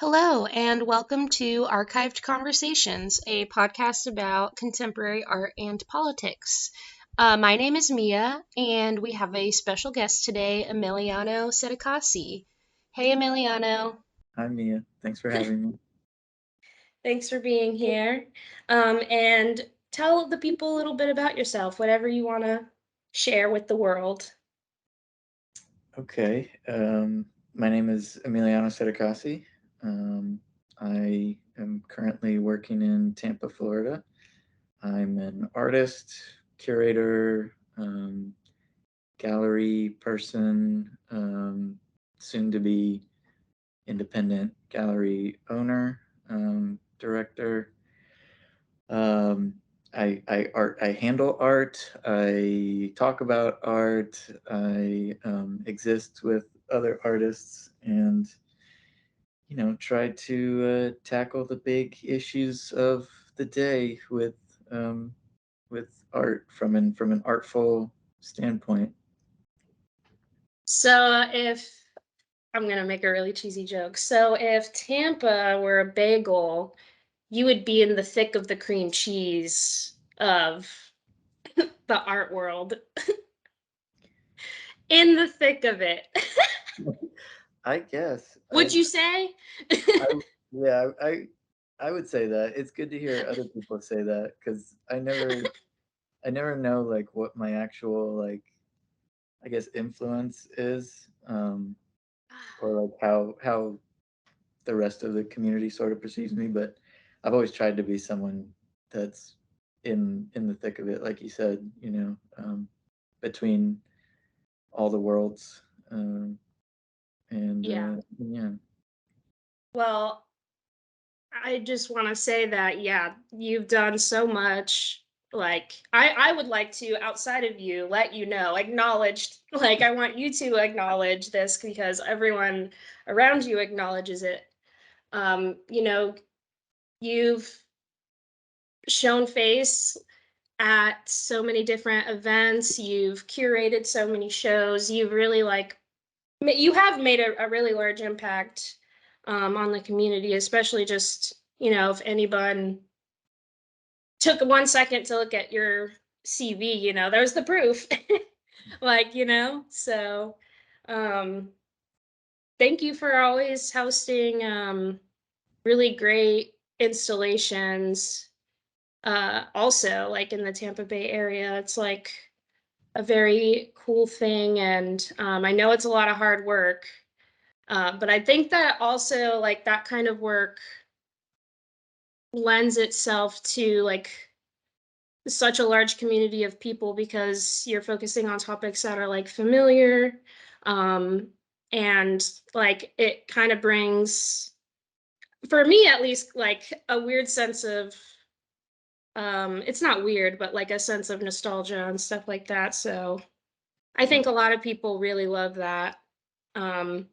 Hello, and welcome to Archived Conversations, a podcast about contemporary art and politics. My name is Mia, and we have a special guest today, Emiliano Settecasi. Hey, Emiliano. Hi, Mia. Thanks for having me. Thanks for being here. And tell the people a little bit about yourself, whatever you want to share with the world. Okay. My name is Emiliano Settecasi. I am currently working in Tampa, Florida. I'm an artist, curator, gallery person, soon to be independent gallery owner, director. Um, I handle art. I talk about art. I exist with other artists, and try to tackle the big issues of the day um, with art from an artful standpoint. So, if I'm going to make a really cheesy joke. So, if Tampa were a bagel, you would be in the thick of the cream cheese of the art world. In the thick of it. I guess. Would you say? Yeah, I would say that. It's good to hear other people say that because I never know like what my actual like I guess influence is, or like how the rest of the community sort of perceives me. But I've always tried to be someone that's in the thick of it, like you said, between all the worlds, and Yeah. yeah. Well, I just want to say that, yeah, you've done so much. Like, I would like to, outside of you, let you know, acknowledge, like, I want you to acknowledge this because everyone around you acknowledges it. You know, you've shown face at so many different events, you've curated so many shows, you've really, like, you have made a really large impact on the community, especially just, if anyone took 1 second to look at your CV, there's the proof. Like, so um, thank you for always hosting really great installations. Also, like in the Tampa Bay area, it's like a very cool thing. And I know it's a lot of hard work. But I think that also, like, that kind of work lends itself to like such a large community of people because you're focusing on topics that are like familiar, um, and like it kind of brings, for me at least, like a weird sense of it's not weird, but like a sense of nostalgia and stuff like that. So I think a lot of people really love that, um,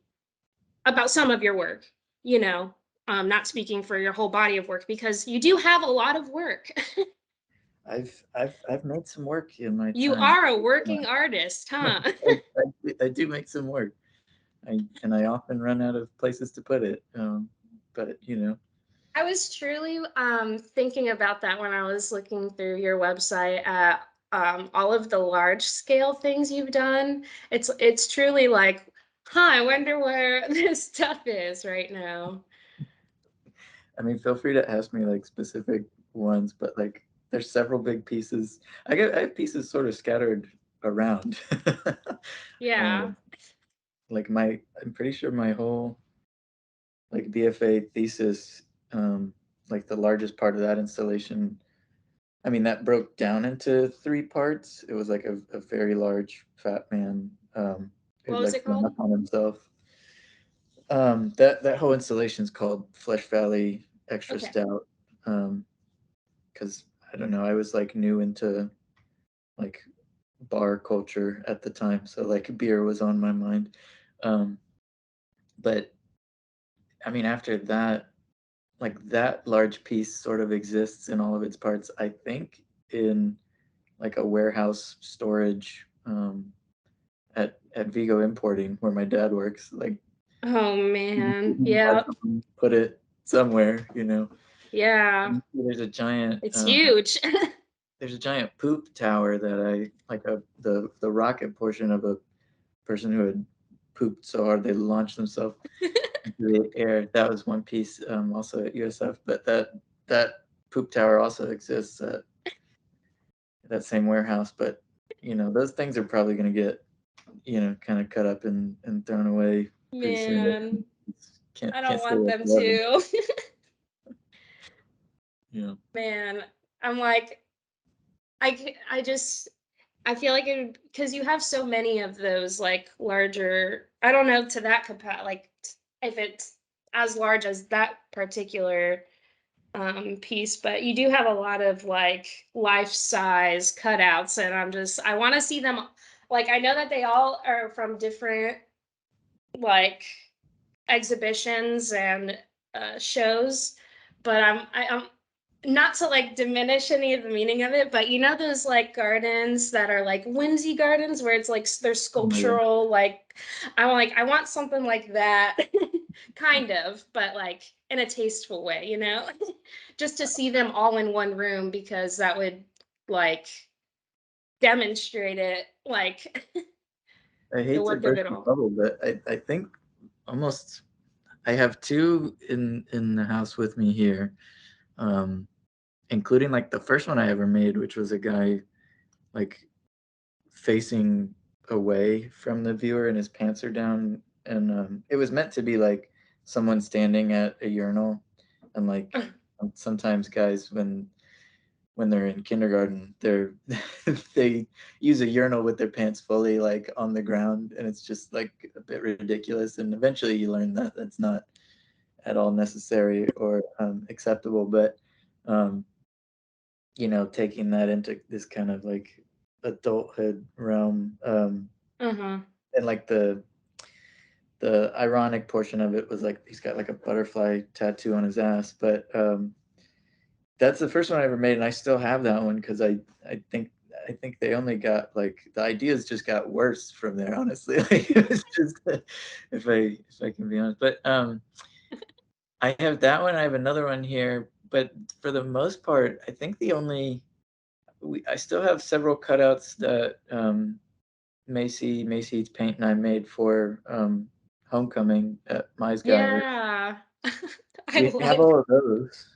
about some of your work, not speaking for your whole body of work because you do have a lot of work. I've made some work in my You time. are a working artist, huh? I do make some work. I often run out of places to put it. But I was truly thinking about that when I was looking through your website at all of the large scale things you've done. It's truly like, I wonder where this stuff is right now. I mean, feel free to ask me like specific ones, but like there's several big pieces. I have pieces sort of scattered around. Yeah. um, like I'm pretty sure my whole like BFA thesis, like the largest part of that installation. I mean, that broke down into three parts. It was like a very large fat man, who'd What was like it run called? up on himself. That whole installation is called Flesh Valley Extra Okay. Stout. Because I don't know, I was like new into like bar culture at the time, so like beer was on my mind. Um, but I mean, after that, like that large piece sort of exists in all of its parts. I think in like a warehouse storage, at Vigo Importing where my dad works. Like Oh man, yeah, Put it somewhere, you know. yeah, There's a giant it's huge. there's a giant poop tower that I like the rocket portion of a person who had pooped so hard they launched themselves into the air. That was one piece, also at USF, but that poop tower also exists at that same warehouse. But you know, those things are probably going to get kind of cut up and thrown away pretty soon. Man, I don't Can't stay want there them forever. to. Yeah. Man, I'm like, I just, I feel like it, because you have so many of those like larger, I don't know to that if it's as large as that particular piece, but you do have a lot of like life size cutouts, and I want to see them. Like, I know that they all are from different like exhibitions and shows, but I'm not to like diminish any of the meaning of it, but you know those like gardens that are like whimsy gardens where it's like they're Oh my God. sculptural, like I want something like that. Kind of, but like in a tasteful way, you know? Just to see them all in one room, because that would like demonstrate it, like I the hate to work of burst it the all. bubble, but I think almost I have two in the house with me here, um, including like the first one I ever made, which was a guy like facing away from the viewer and his pants are down, and it was meant to be like someone standing at a urinal, and like sometimes guys when they're in kindergarten, they use a urinal with their pants fully like on the ground, and it's just like a bit ridiculous. And eventually, you learn that that's not at all necessary or acceptable. But um, taking that into this kind of like adulthood realm, Uh-huh. and like the ironic portion of it was like he's got like a butterfly tattoo on his ass, but that's the first one I ever made, and I still have that one because I think they only got like the ideas just got worse from there. Honestly, like it was just if I can be honest. But I have that one. I have another one here, but for the most part, I think I still have several cutouts that Macy's Paint and I made for Homecoming at Mize Gallery. Yeah. I We have love. all of those,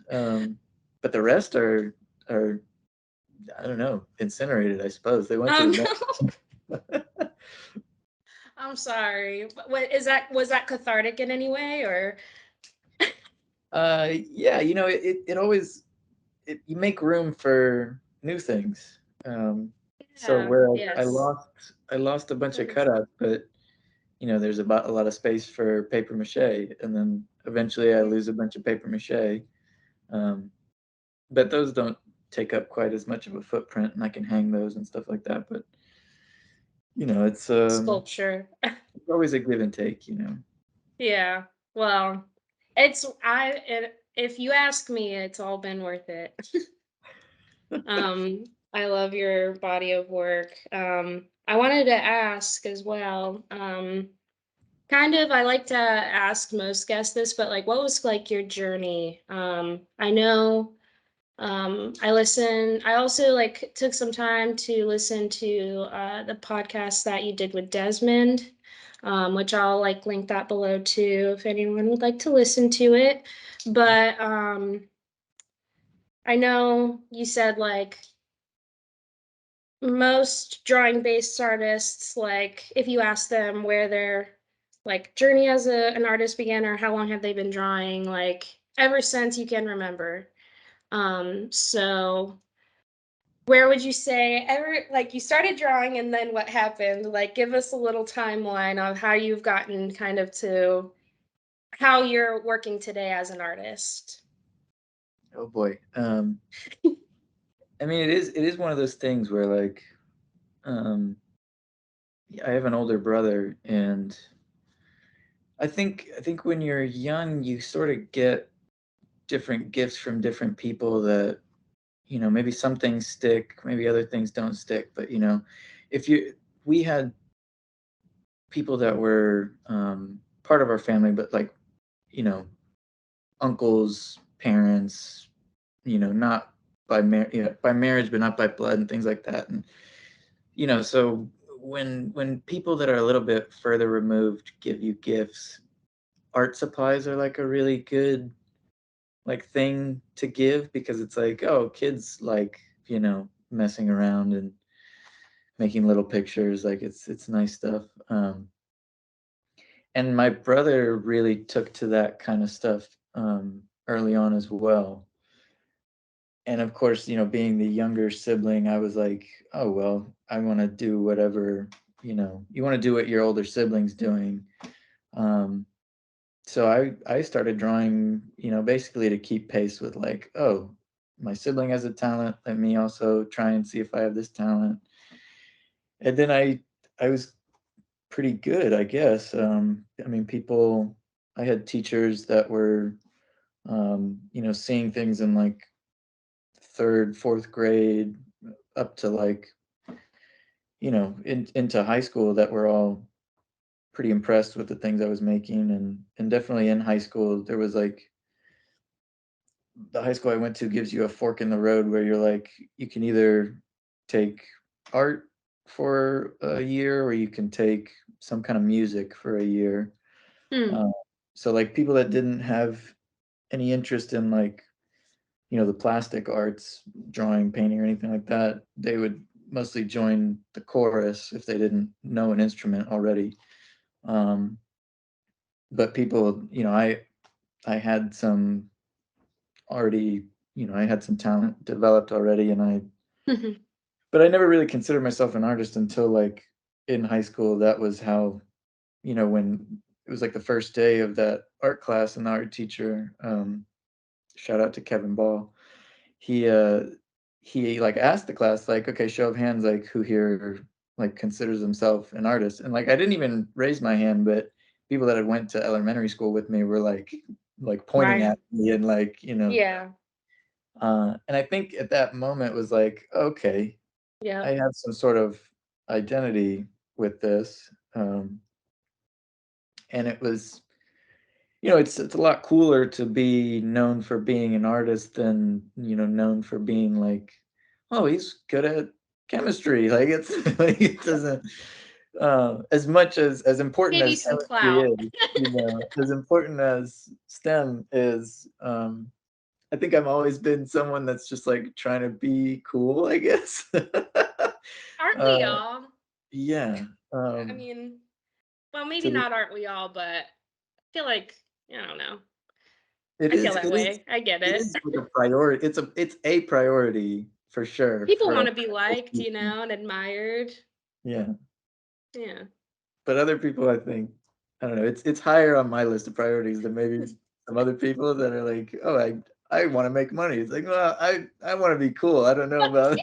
but the rest are I don't know, incinerated, I suppose. They went to Oh the no. dump. I'm sorry. What is that? Was that cathartic in any way, or? Yeah, it always you make room for new things. So Yeah. where Yes. I lost a bunch of Yes. cutouts, but there's about a lot of space for paper mache, and then eventually I lose a bunch of paper mache. Um, but those don't take up quite as much of a footprint, and I can hang those and stuff like that. But Sculpture. it's always a give and take. Yeah. Well, if you ask me, it's all been worth it. I love your body of work. I wanted to ask as well. Kind of, I like to ask most guests this, but like, what was like your journey? I know, I also like took some time to listen to the podcast that you did with Desmond, which I'll like link that below too if anyone would like to listen to it. But I know you said like most drawing based artists, like if you ask them where their like journey as an artist began or how long have they been drawing, like ever since you can remember. So where would you say ever like you started drawing and then what happened? Like give us a little timeline of how you've gotten kind of to how you're working today as an artist. Oh boy. I mean, it is one of those things where like, um, I have an older brother, and I think when you're young, you sort of get different gifts from different people that maybe some things stick, maybe other things don't stick. But if you we had people that were part of our family, but like, you know, uncles, parents, not by marriage, but not by blood and things like that. And so when people that are a little bit further removed give you gifts, art supplies are like a really good like thing to give, because it's like, oh, kids like, messing around and making little pictures, like it's nice stuff. And my brother really took to that kind of stuff early on as well. And of course, being the younger sibling, I was like, oh well, I want to do whatever, you want to do what your older sibling's doing. um, so I started drawing, basically to keep pace with, like, oh, my sibling has a talent, let me also try and see if I have this talent. And then I was pretty good, I guess. I mean, I had teachers that were, seeing things in like third, fourth grade up to like, into high school, that were all pretty impressed with the things I was making. And definitely in high school, there was like, the high school I went to gives you a fork in the road where you're like, you can either take art for a year, or you can take some kind of music for a year. Hmm. Uh, so like people that didn't have any interest in like, the plastic arts, drawing, painting, or anything like that, they would mostly join the chorus if they didn't know an instrument already. Um, but people, I had some already, I had some talent developed already, but I never really considered myself an artist until like in high school. That was how, when it was like the first day of that art class, and the art teacher, shout out to Kevin Ball, he he like asked the class, like, okay, show of hands, like who here like considers himself an artist. And like I didn't even raise my hand, but people that had went to elementary school with me were like pointing Right. at me, and like, Yeah. and I think at that moment was like, okay, I Yep. have some sort of identity with this. And it was, it's a lot cooler to be known for being an artist than, known for being like, oh, he's good at chemistry. Like it's like it doesn't, as much as important Give you as some chemistry clout. is, as important as STEM is. I think I've always been someone that's just like trying to be cool, I guess. Aren't uh, we all? yeah. I mean, well, maybe To the not aren't we all, but I feel like, I don't know. It I feel is that it is way. I get it it. is like a priority. It's a priority for sure People for a want lot to be of those liked, people. and admired. Yeah, Yeah. but other people, I think, I don't know, it's higher on my list of priorities than maybe some other people that are like, "Oh, I wanna make money." It's like, "Well, I wanna be cool. I don't know about."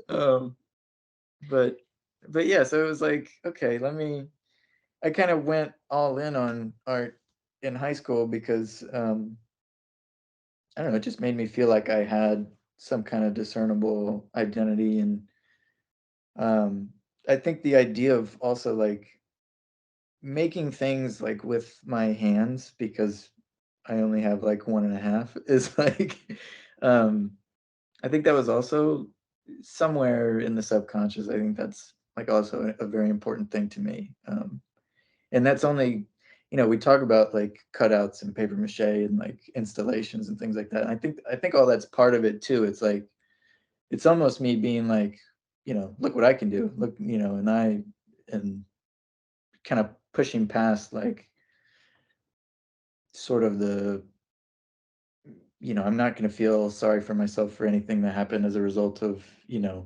Um, but yeah, so it was like, okay, I kind of went all in on art in high school because, I don't know, it just made me feel like I had some kind of discernible identity. And um, I think the idea of also like making things like with my hands, because I only have like one and a half, is like, um, I think that was also somewhere in the subconscious. I think that's like also a very important thing to me. And that's only, we talk about like cutouts and paper mache and like installations and things like that. And I think all that's part of it too. It's like, it's almost me being like, look what I can do. Look, and kind of pushing past like sort of the, I'm not going to feel sorry for myself for anything that happened as a result of,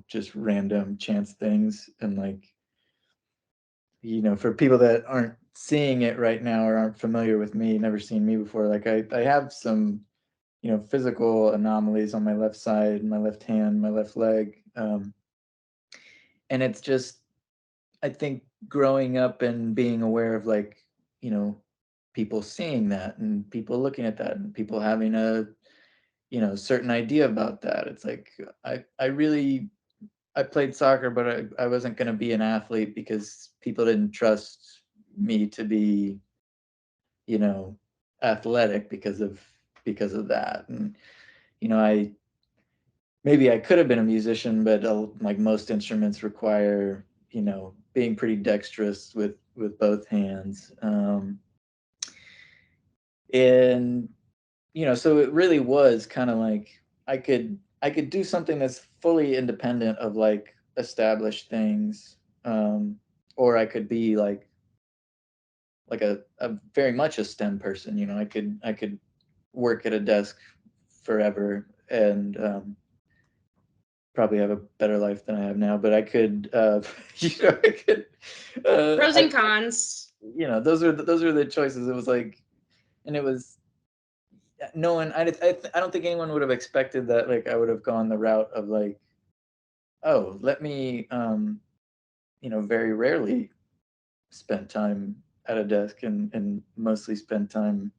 just random chance things. And like, for people that aren't seeing it right now or aren't familiar with me, never seen me before, like I have some, physical anomalies on my left side, my left hand, my left leg. And it's just, I think growing up and being aware of like, you know, people seeing that and people looking at that and people having a, certain idea about that. It's like I really I played soccer, but I wasn't going to be an athlete because people didn't trust, me to be, you know, athletic because of that. And maybe I could have been a musician, but like most instruments require, being pretty dexterous with both hands. And so it really was kind of like I could do something that's fully independent of like established things, or I could be like a very much a STEM person. I could work at a desk forever and probably have a better life than I have now. But I could, I could, Pros and cons. those are the choices. It was like, and it was no one. I don't think anyone would have expected that. Like I would have gone the route of like, oh, let me, very rarely spend time at a desk and mostly spend time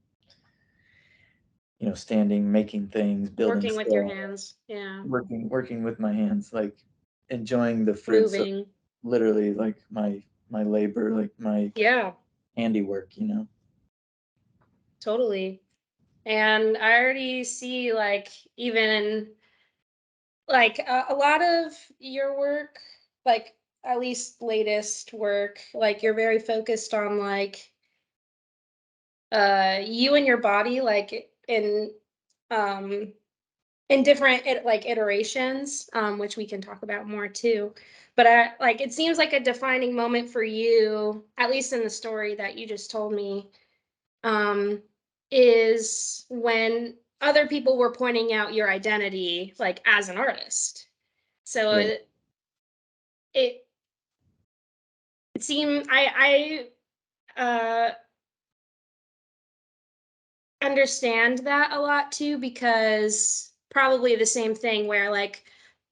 standing, making things, building Working with your stuff, hands. Yeah. working with my hands, like enjoying the fruits of Moving. literally like my labor, like my Yeah, handiwork. totally. And I already see like even like a lot of your work, like at least latest work, like you're very focused on like you and your body, like um in different like iterations, which we can talk about more too. But I like it seems like a defining moment for you, at least in the story that you just told me, um, is when other people were pointing out your identity like as an artist. So Right. it it seemed I understand that a lot too, because probably the same thing where like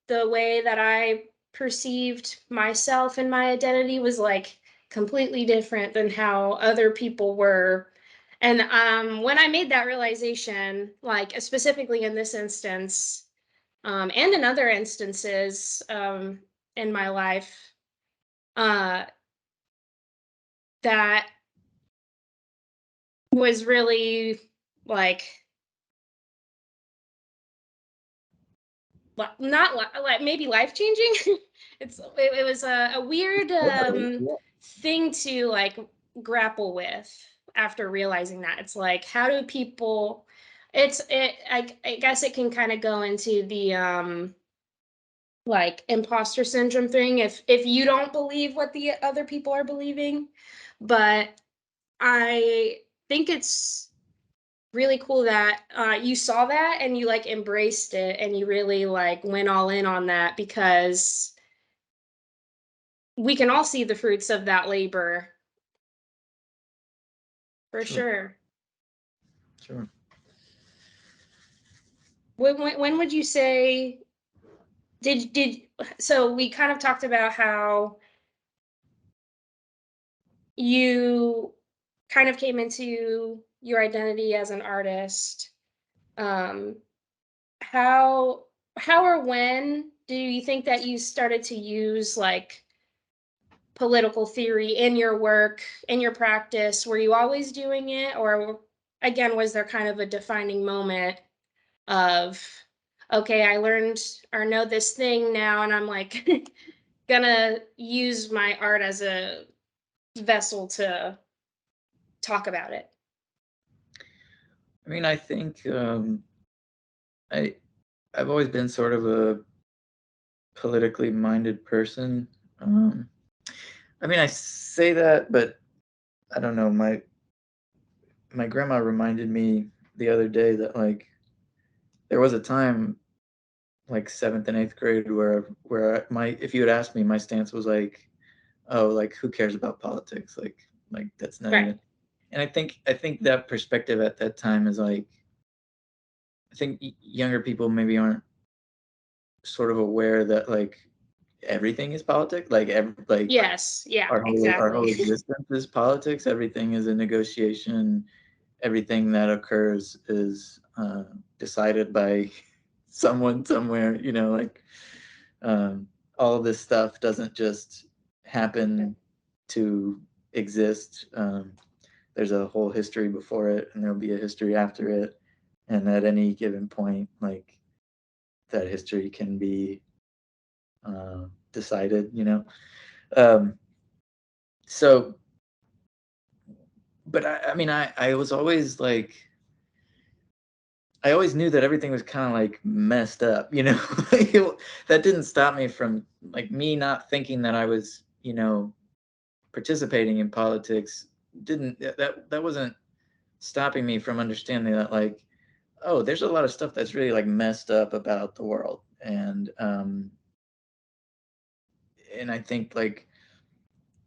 the way that I perceived myself and my identity was like completely different than how other people were. And when I made that realization, like specifically in this instance, and in other instances in my life, uh, that was really like not like maybe life changing. It was a weird Yeah. thing to like grapple with after realizing that. It's like how do people I guess it can kind of go into the like imposter syndrome thing if you don't believe what the other people are believing. But I think it's really cool that you saw that and you like embraced it and you really like went all in on that, because we can all see the fruits of that labor for Sure. sure. Sure. When would you say did so we kind of talked about how you kind of came into your identity as an artist. um how or when do you think that you started to use like political theory in your work, in your practice? Were you always doing it? Or again, was there kind of a defining moment of, okay, I learned or know this thing now, and I'm like gonna use my art as a vessel to talk about it? I mean, I think I I've always been sort of a politically minded person. I mean, I say that, but I don't know. My grandma reminded me the other day that like there was a time like seventh and eighth grade where my if you had asked me, my stance was like, oh, like who cares about politics? Like that's not Right. even. And I think that perspective at that time is like I think younger people maybe aren't sort of aware that like everything is politics. Like Yes. Yeah, our whole exactly. existence is politics. Everything is a negotiation. Everything that occurs is decided by someone somewhere. Like all of this stuff doesn't just happen to exist. There's a whole history before it, and there'll be a history after it, and at any given point, like that history can be decided, you know. Um, so, but I mean, I was always like, I always knew that everything was kind of like messed up, you know. That didn't stop me from like me not thinking that I was, you know, participating in politics. Didn't that wasn't stopping me from understanding that like, oh, there's a lot of stuff that's really like messed up about the world, and I think like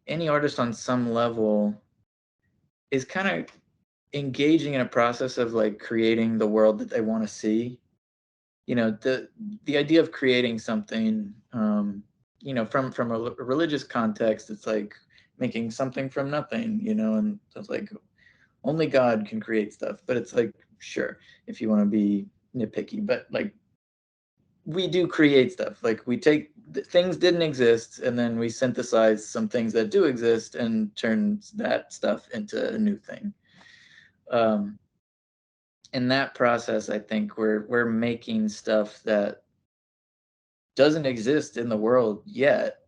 any artist on some level is kind of engaging in a process of like creating the world that they want to see. You know, the idea of creating something, you know, from a religious context, it's like making something from nothing, you know, and it's like only God can create stuff. But it's like, sure, if you want to be nitpicky, but like we do create stuff. Like we take things didn't exist, and then we synthesize some things that do exist and turn that stuff into a new thing. Um, in that process, I think we're making stuff that doesn't exist in the world yet,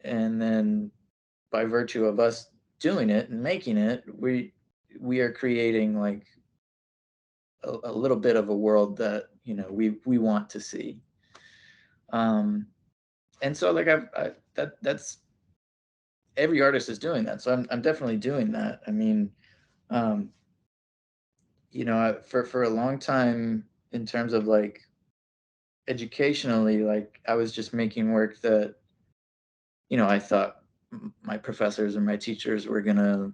and then by virtue of us doing it and making it, we are creating like a little bit of a world that, you know, we want to see. Um, and so like that's every artist is doing that. So I'm definitely doing that. I mean, um, you know, for a long time in terms of like educationally, like I was just making work that, you know, I thought my professors or my teachers were gonna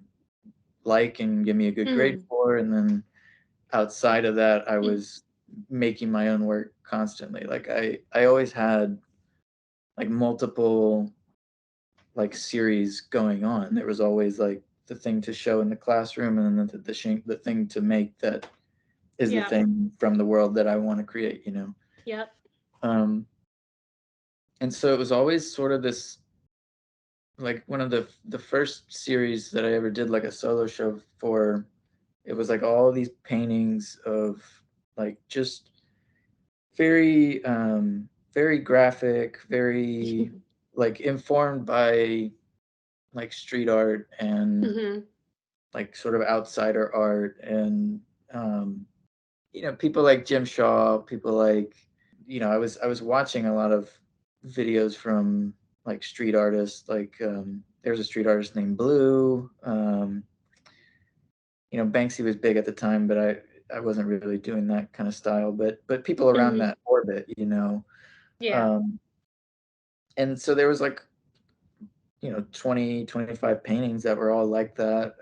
like and give me a good grade Mm. for, and then outside of that, I Mm. was making my own work constantly. Like I always had like multiple like series going on. There was always like the thing to show in the classroom, and then the thing to make that is the Yeah. thing from the world that I want to create. You know, Yep. um, and so it was always sort of this like one of the first series that I ever did like a solo show for. It was like all these paintings of like just very graphic, very like informed by like street art and Hmm. like sort of outsider art, and um you know, people like Jim Shaw, people like, you know, I was watching a lot of videos from like street artists, like there's a street artist named Blue. You know, Banksy was big at the time, but I wasn't really doing that kind of style, but people around Hmm. that orbit, you know. Yeah. um and so there was like, you know, 20-25 paintings that were all like that,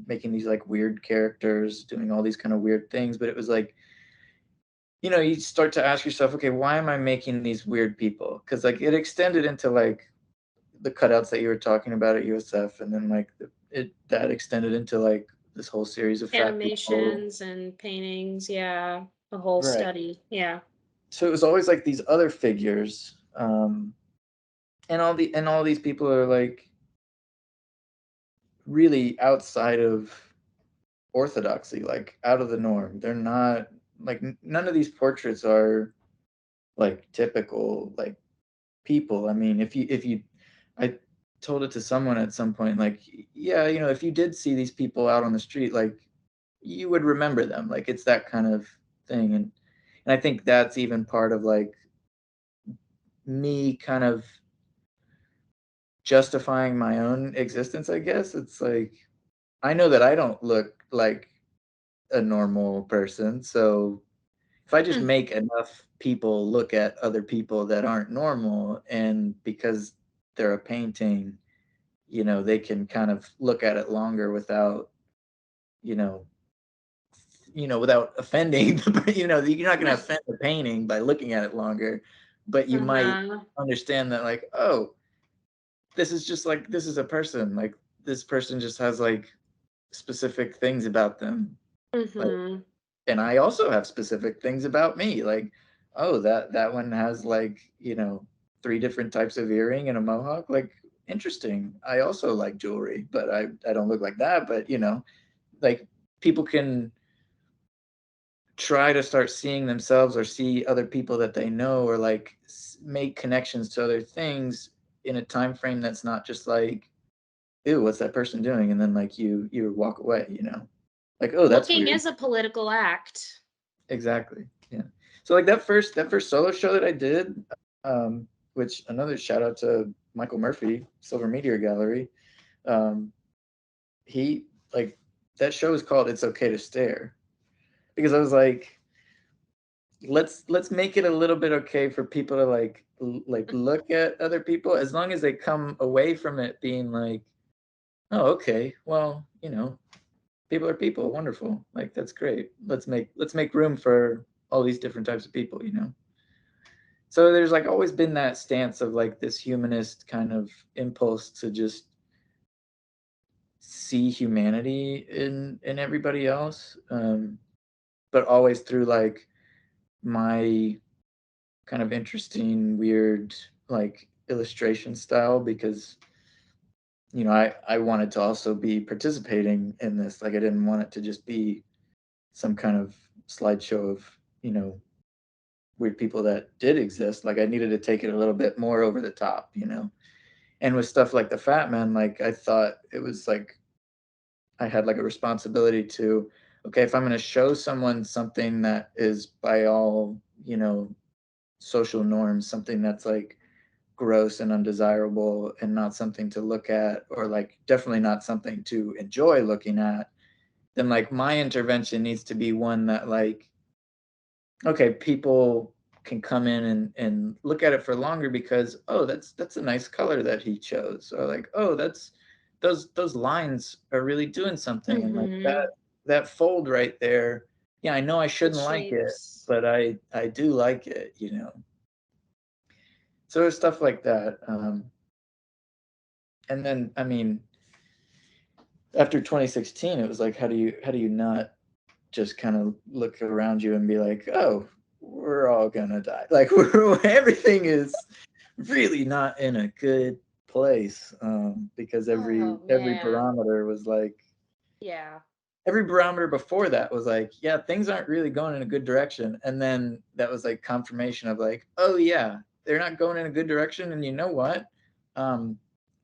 making these like weird characters doing all these kind of weird things. But it was like, you know, you start to ask yourself, okay, why am I making these weird people? Because like it extended into like the cutouts that you were talking about at USF, and then like it that extended into like this whole series of fat people. Animations and paintings. Yeah. A whole Right. study. Yeah. So it was always like these other figures, and all these people are like really outside of orthodoxy, like out of the norm. They're not like none of these portraits are like typical like people. I mean, if you I told it to someone at some point, like, yeah, you know, if you did see these people out on the street, like you would remember them. Like it's that kind of thing. And I think that's even part of like me kind of justifying my own existence, I guess. It's like I know that I don't look like a normal person, so if I just Mm. make enough people look at other people that aren't normal, and because they're a painting, you know, they can kind of look at it longer without, you know, without offending the, you know, you're not going to offend the painting by looking at it longer, but you might Uh-huh. understand that like, oh, this is just like this is a person, like this person just has like specific things about them, like, Hmm. and I also have specific things about me, like, oh, that one has like, you know, three different types of earring and a mohawk, like interesting. I also like jewelry, but I don't look like that. But like people can try to start seeing themselves or see other people that they know, or like make connections to other things in a time frame that's not just like, ew, what's that person doing? And then like you walk away, like, oh, that's Looking weird. is a political act. Exactly. Yeah. So like that first solo show that I did, which another shout out to Michael Murphy, Silver Meteor Gallery. Um, he like that show is called "It's Okay to Stare," because I was like, let's make it a little bit okay for people to like look at other people, as long as they come away from it being like, oh, okay, well, people are people, wonderful, like that's great. Let's make room for all these different types of people. So there's like always been that stance of like this humanist kind of impulse to just see humanity in everybody else, but always through like my kind of interesting, weird, like illustration style, because I wanted to also be participating in this. Like I didn't want it to just be some kind of slideshow of weird people that did exist. Like I needed to take it a little bit more over the top. And with stuff like the Fat Man, like I thought it was like I had like a responsibility to, okay, if I'm going to show someone something that is by all social norms, something that's like gross and undesirable and not something to look at, or like definitely not something to enjoy looking at, then like my intervention needs to be one that like, okay, people can come in and look at it for longer because, oh, that's a nice color that he chose, or like, oh, that's those lines are really doing something, and like Mm-hmm. that fold right there, yeah, I know I The shouldn't like it, shapes. but I do like it. So there's stuff like that. And then I mean, after 2016, it was like, how do you not just kind of look around you and be like, oh, we're all gonna die. Like everything is really not in a good place, because every Oh every man. barometer was like, Yeah. every barometer before that was like, yeah, things aren't really going in a good direction, and then that was like confirmation of like, oh yeah, they're not going in a good direction, and you know what, um,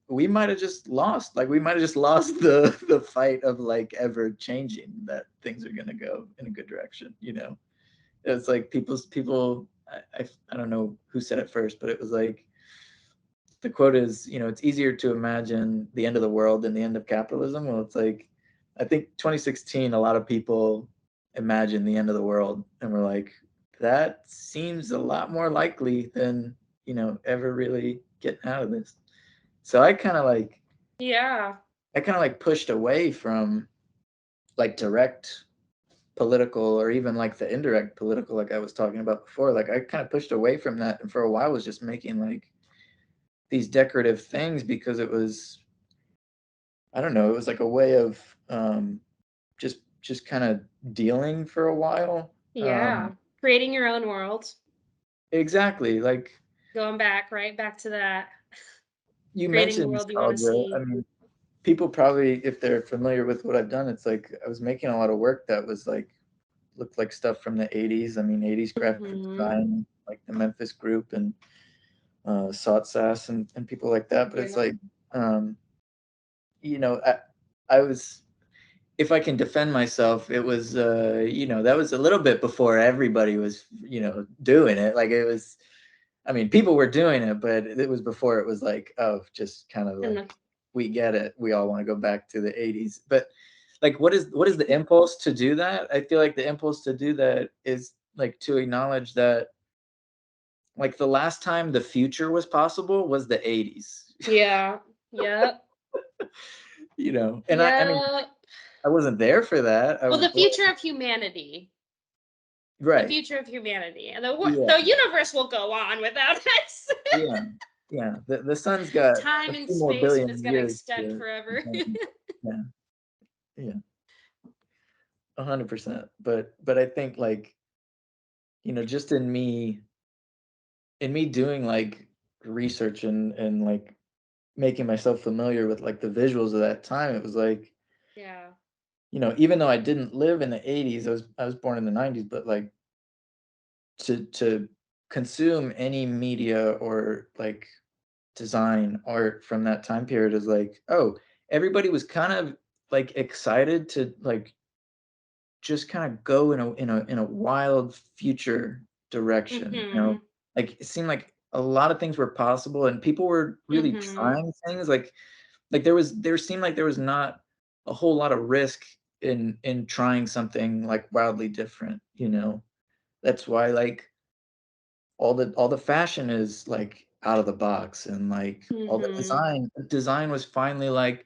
we might have just lost. Like we might have just lost the fight of like ever changing that things are gonna go in a good direction. It's like people. I don't know who said it first, but it was like, the quote is, it's easier to imagine the end of the world than the end of capitalism. Well, it's like, I think 2016, a lot of people imagine the end of the world, and we're like, that seems a lot more likely than ever really getting out of this. So Yeah. I kind of like pushed away from like direct political, or even like the indirect political, like I was talking about before. Like I kind of pushed away from that, and for a while was just making like these decorative things, because it was, I don't know, it was like a way of just kind of dealing for a while. Yeah. Creating your own world. Exactly. Like Going back, right back to that. you Creating the mentioned world you want to nostalgia. I see. mean, people probably, if they're familiar with what I've done, it's like I was making a lot of work that was like, looked like stuff from the 80s. I mean, 80s graphic Mm-hmm. design, like the Memphis Group and Sot Sass and people like that. But it's Yeah. like, um, I was, if I can defend myself, it was, that was a little bit before everybody was, doing it. Like it was, I mean, people were doing it, but it was before it was like, oh, just kind of And the, like, we get it. We all want to go back to the 80s. But like, what is the impulse to do that? I feel like the impulse to do that is like to acknowledge that like the last time the future was possible was the 80s. yeah. Yep. And I mean, Yep. I wasn't there for that. I Well, was the born. future of humanity. The Right. future of humanity. And Yeah. the universe will go on without us. Yeah. Yeah. The sun's got Time a and few more space is billion going to years extend to forever. yeah. Yeah. 100%. But I think like, just in me doing like research and like making myself familiar with like the visuals of that time, it was like, Yeah. even though I didn't live in the 80s, I was born in the 90s, but like to consume any media or like design art from that time period is like, oh, everybody was kind of like excited to like just kind of go in a wild future direction, Mhm. like it seemed like a lot of things were possible and people were really Mhm. trying things like there seemed like there was not a whole lot of risk in trying something like wildly different. That's why like all the fashion is like out of the box and like all the Mhm. design was finally like,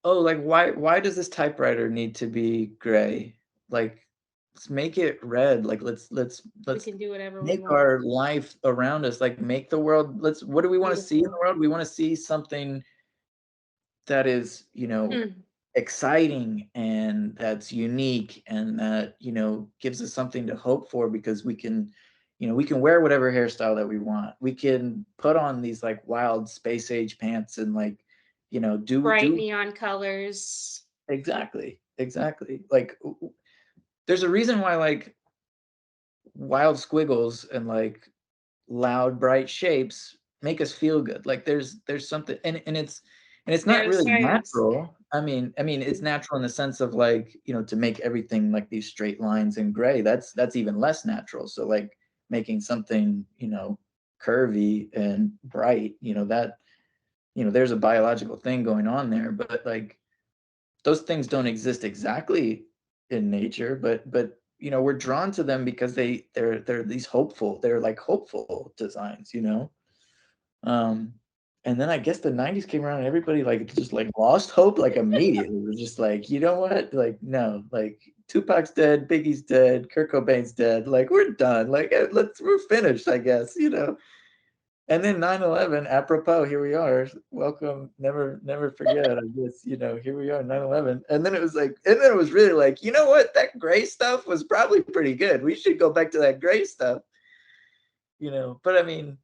oh, like why does this typewriter need to be gray? Like let's make it red. Like We let's can do whatever we make want. our life around us, like make the world, what do we want to see in the Beautiful. world? We want to see something that is, Mm. exciting and that's unique and that, gives us something to hope for because we can wear whatever hairstyle that we want. We can put on these like wild space age pants and like, Bright do neon colors. exactly, exactly. Like there's a reason why like wild squiggles and like loud bright shapes make us feel good. Like there's something and it's not There's really science. natural. I mean it's natural in the sense of like, to make everything like these straight lines and gray. That's even less natural. So like making something, curvy and bright, that there's a biological thing going on there, but like those things don't exist exactly in nature, but we're drawn to them because they're these they're like hopeful designs. Um, and then I guess the 90s came around and everybody like just like lost hope like immediately. It was just like, you know what? Like, no, like Tupac's dead, Biggie's dead, Kurt Cobain's dead. Like, we're done. Like, we're finished, I guess. And then 9/11, apropos, here we are. Welcome, never forget. I guess, here we are, 9/11. And then it was like, and then it was really like, you know what? That gray stuff was probably pretty good. We should go back to that gray stuff. But I mean,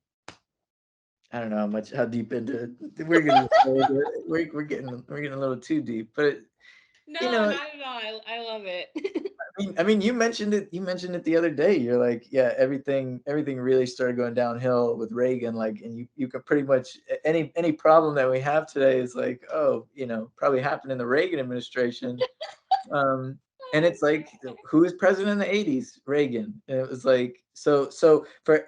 I don't know how deep into it we're gonna go. We're getting a little too deep. But you No, know, not at all. I love it. I mean, you mentioned it. You mentioned it the other day. You're like, yeah, everything really started going downhill with Reagan. Like, and you can pretty much any problem that we have today is like, oh, probably happened in the Reagan administration. Um, and it's like, who was president in the 80s? Reagan. And it was like, so for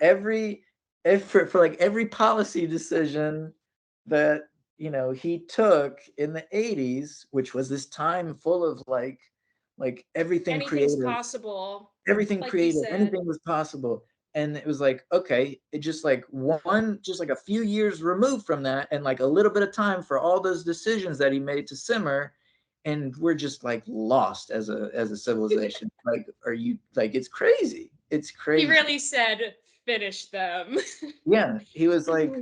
for like every policy decision that he took in the 80s, which was this time full of like Anything's possible, everything like you creative, said. anything was possible. And it was like, okay, it just like just like a few years removed from that, and like a little bit of time for all those decisions that he made to simmer, and we're just like lost as a civilization. Like, are you like, it's crazy. It's He crazy. really said, "Finish them." Yeah. He was like,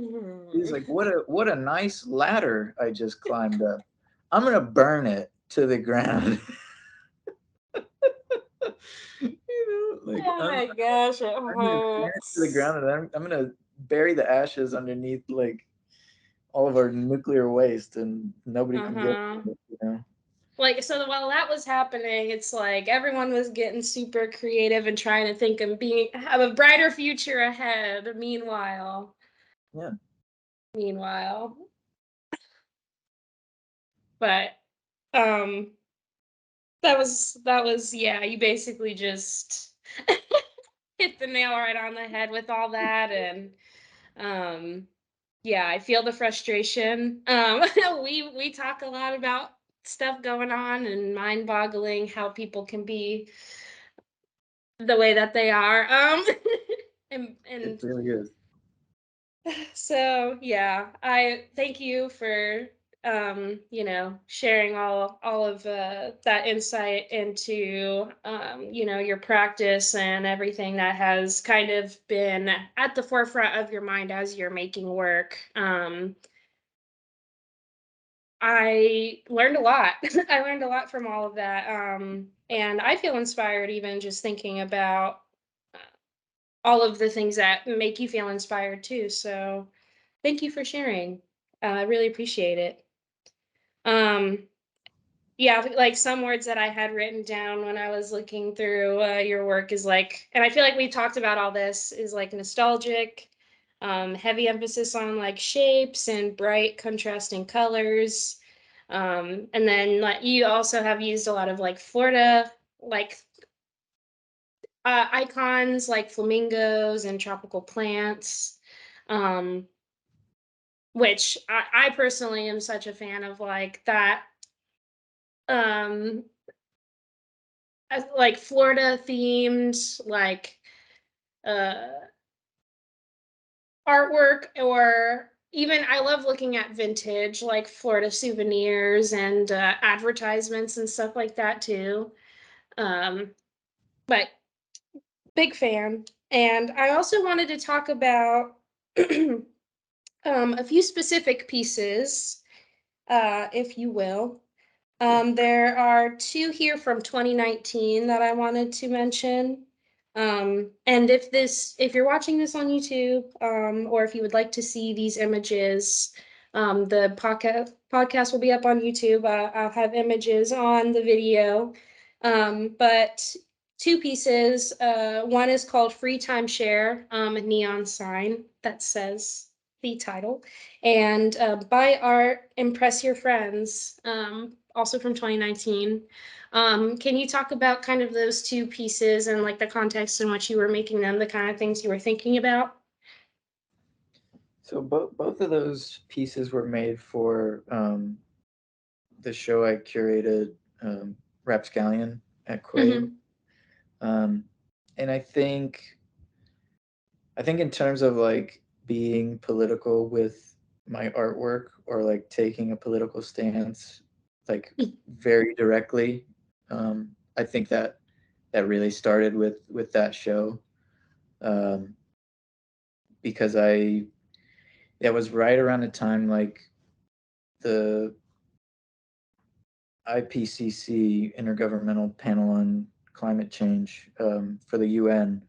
what a nice ladder I just climbed up. I'm gonna burn it to the ground. Like Oh I'm my gosh, it I'm gonna burn it to the hurts. ground, and I'm gonna bury the ashes underneath like all of our nuclear waste, and nobody can get Uh-huh. it. Like, so while that was happening, it's like everyone was getting super creative and trying to think and have a brighter future ahead. Yeah, Meanwhile, but um, that was yeah. You basically just hit the nail right on the head with all that, and um, yeah, I feel the frustration. We talk a lot about stuff going on and mind-boggling how people can be the way that they are. it And really is. so yeah, I thank you for sharing all of that insight into your practice and everything that has kind of been at the forefront of your mind as you're making work. I learned a lot. I learned a lot from all of that. And I feel inspired even just thinking about uh, all of the things that make you feel inspired too. So thank you for sharing. I really appreciate it. Yeah, like some words that I had written down when I was looking through your work is like, and I feel like we talked about all this, is like nostalgic, heavy emphasis on like shapes and bright contrasting colors. And then like you also have used a lot of like Florida like icons like flamingos and tropical plants. Um, which I personally am such a fan of like that um like Florida themed like uh artwork, or even I love looking at vintage like Florida souvenirs and advertisements and stuff like that too. Um but big fan. And I also wanted to talk about a few specific pieces, if you will. There are two here from 2019 that I wanted to mention. And if you're watching this on YouTube, or if you would like to see these images, the podcast will be up on YouTube. I'll have images on the video. But two pieces. One is called Free Time Share, a neon sign that says the title, and Buy Art, Impress Your Friends, also from 2019. Can you talk about kind of those two pieces and like the context in which you were making them, the kind of things you were thinking about? So both of those pieces were made for the show I curated, Rapscallion at Quaid. Mm-hmm. Um, and I think in terms of like being political with my artwork, or like taking a political stance, like very directly, I think that really started with that show, um, because it was right around the time like the IPCC, Intergovernmental Panel on Climate Change, for the UN,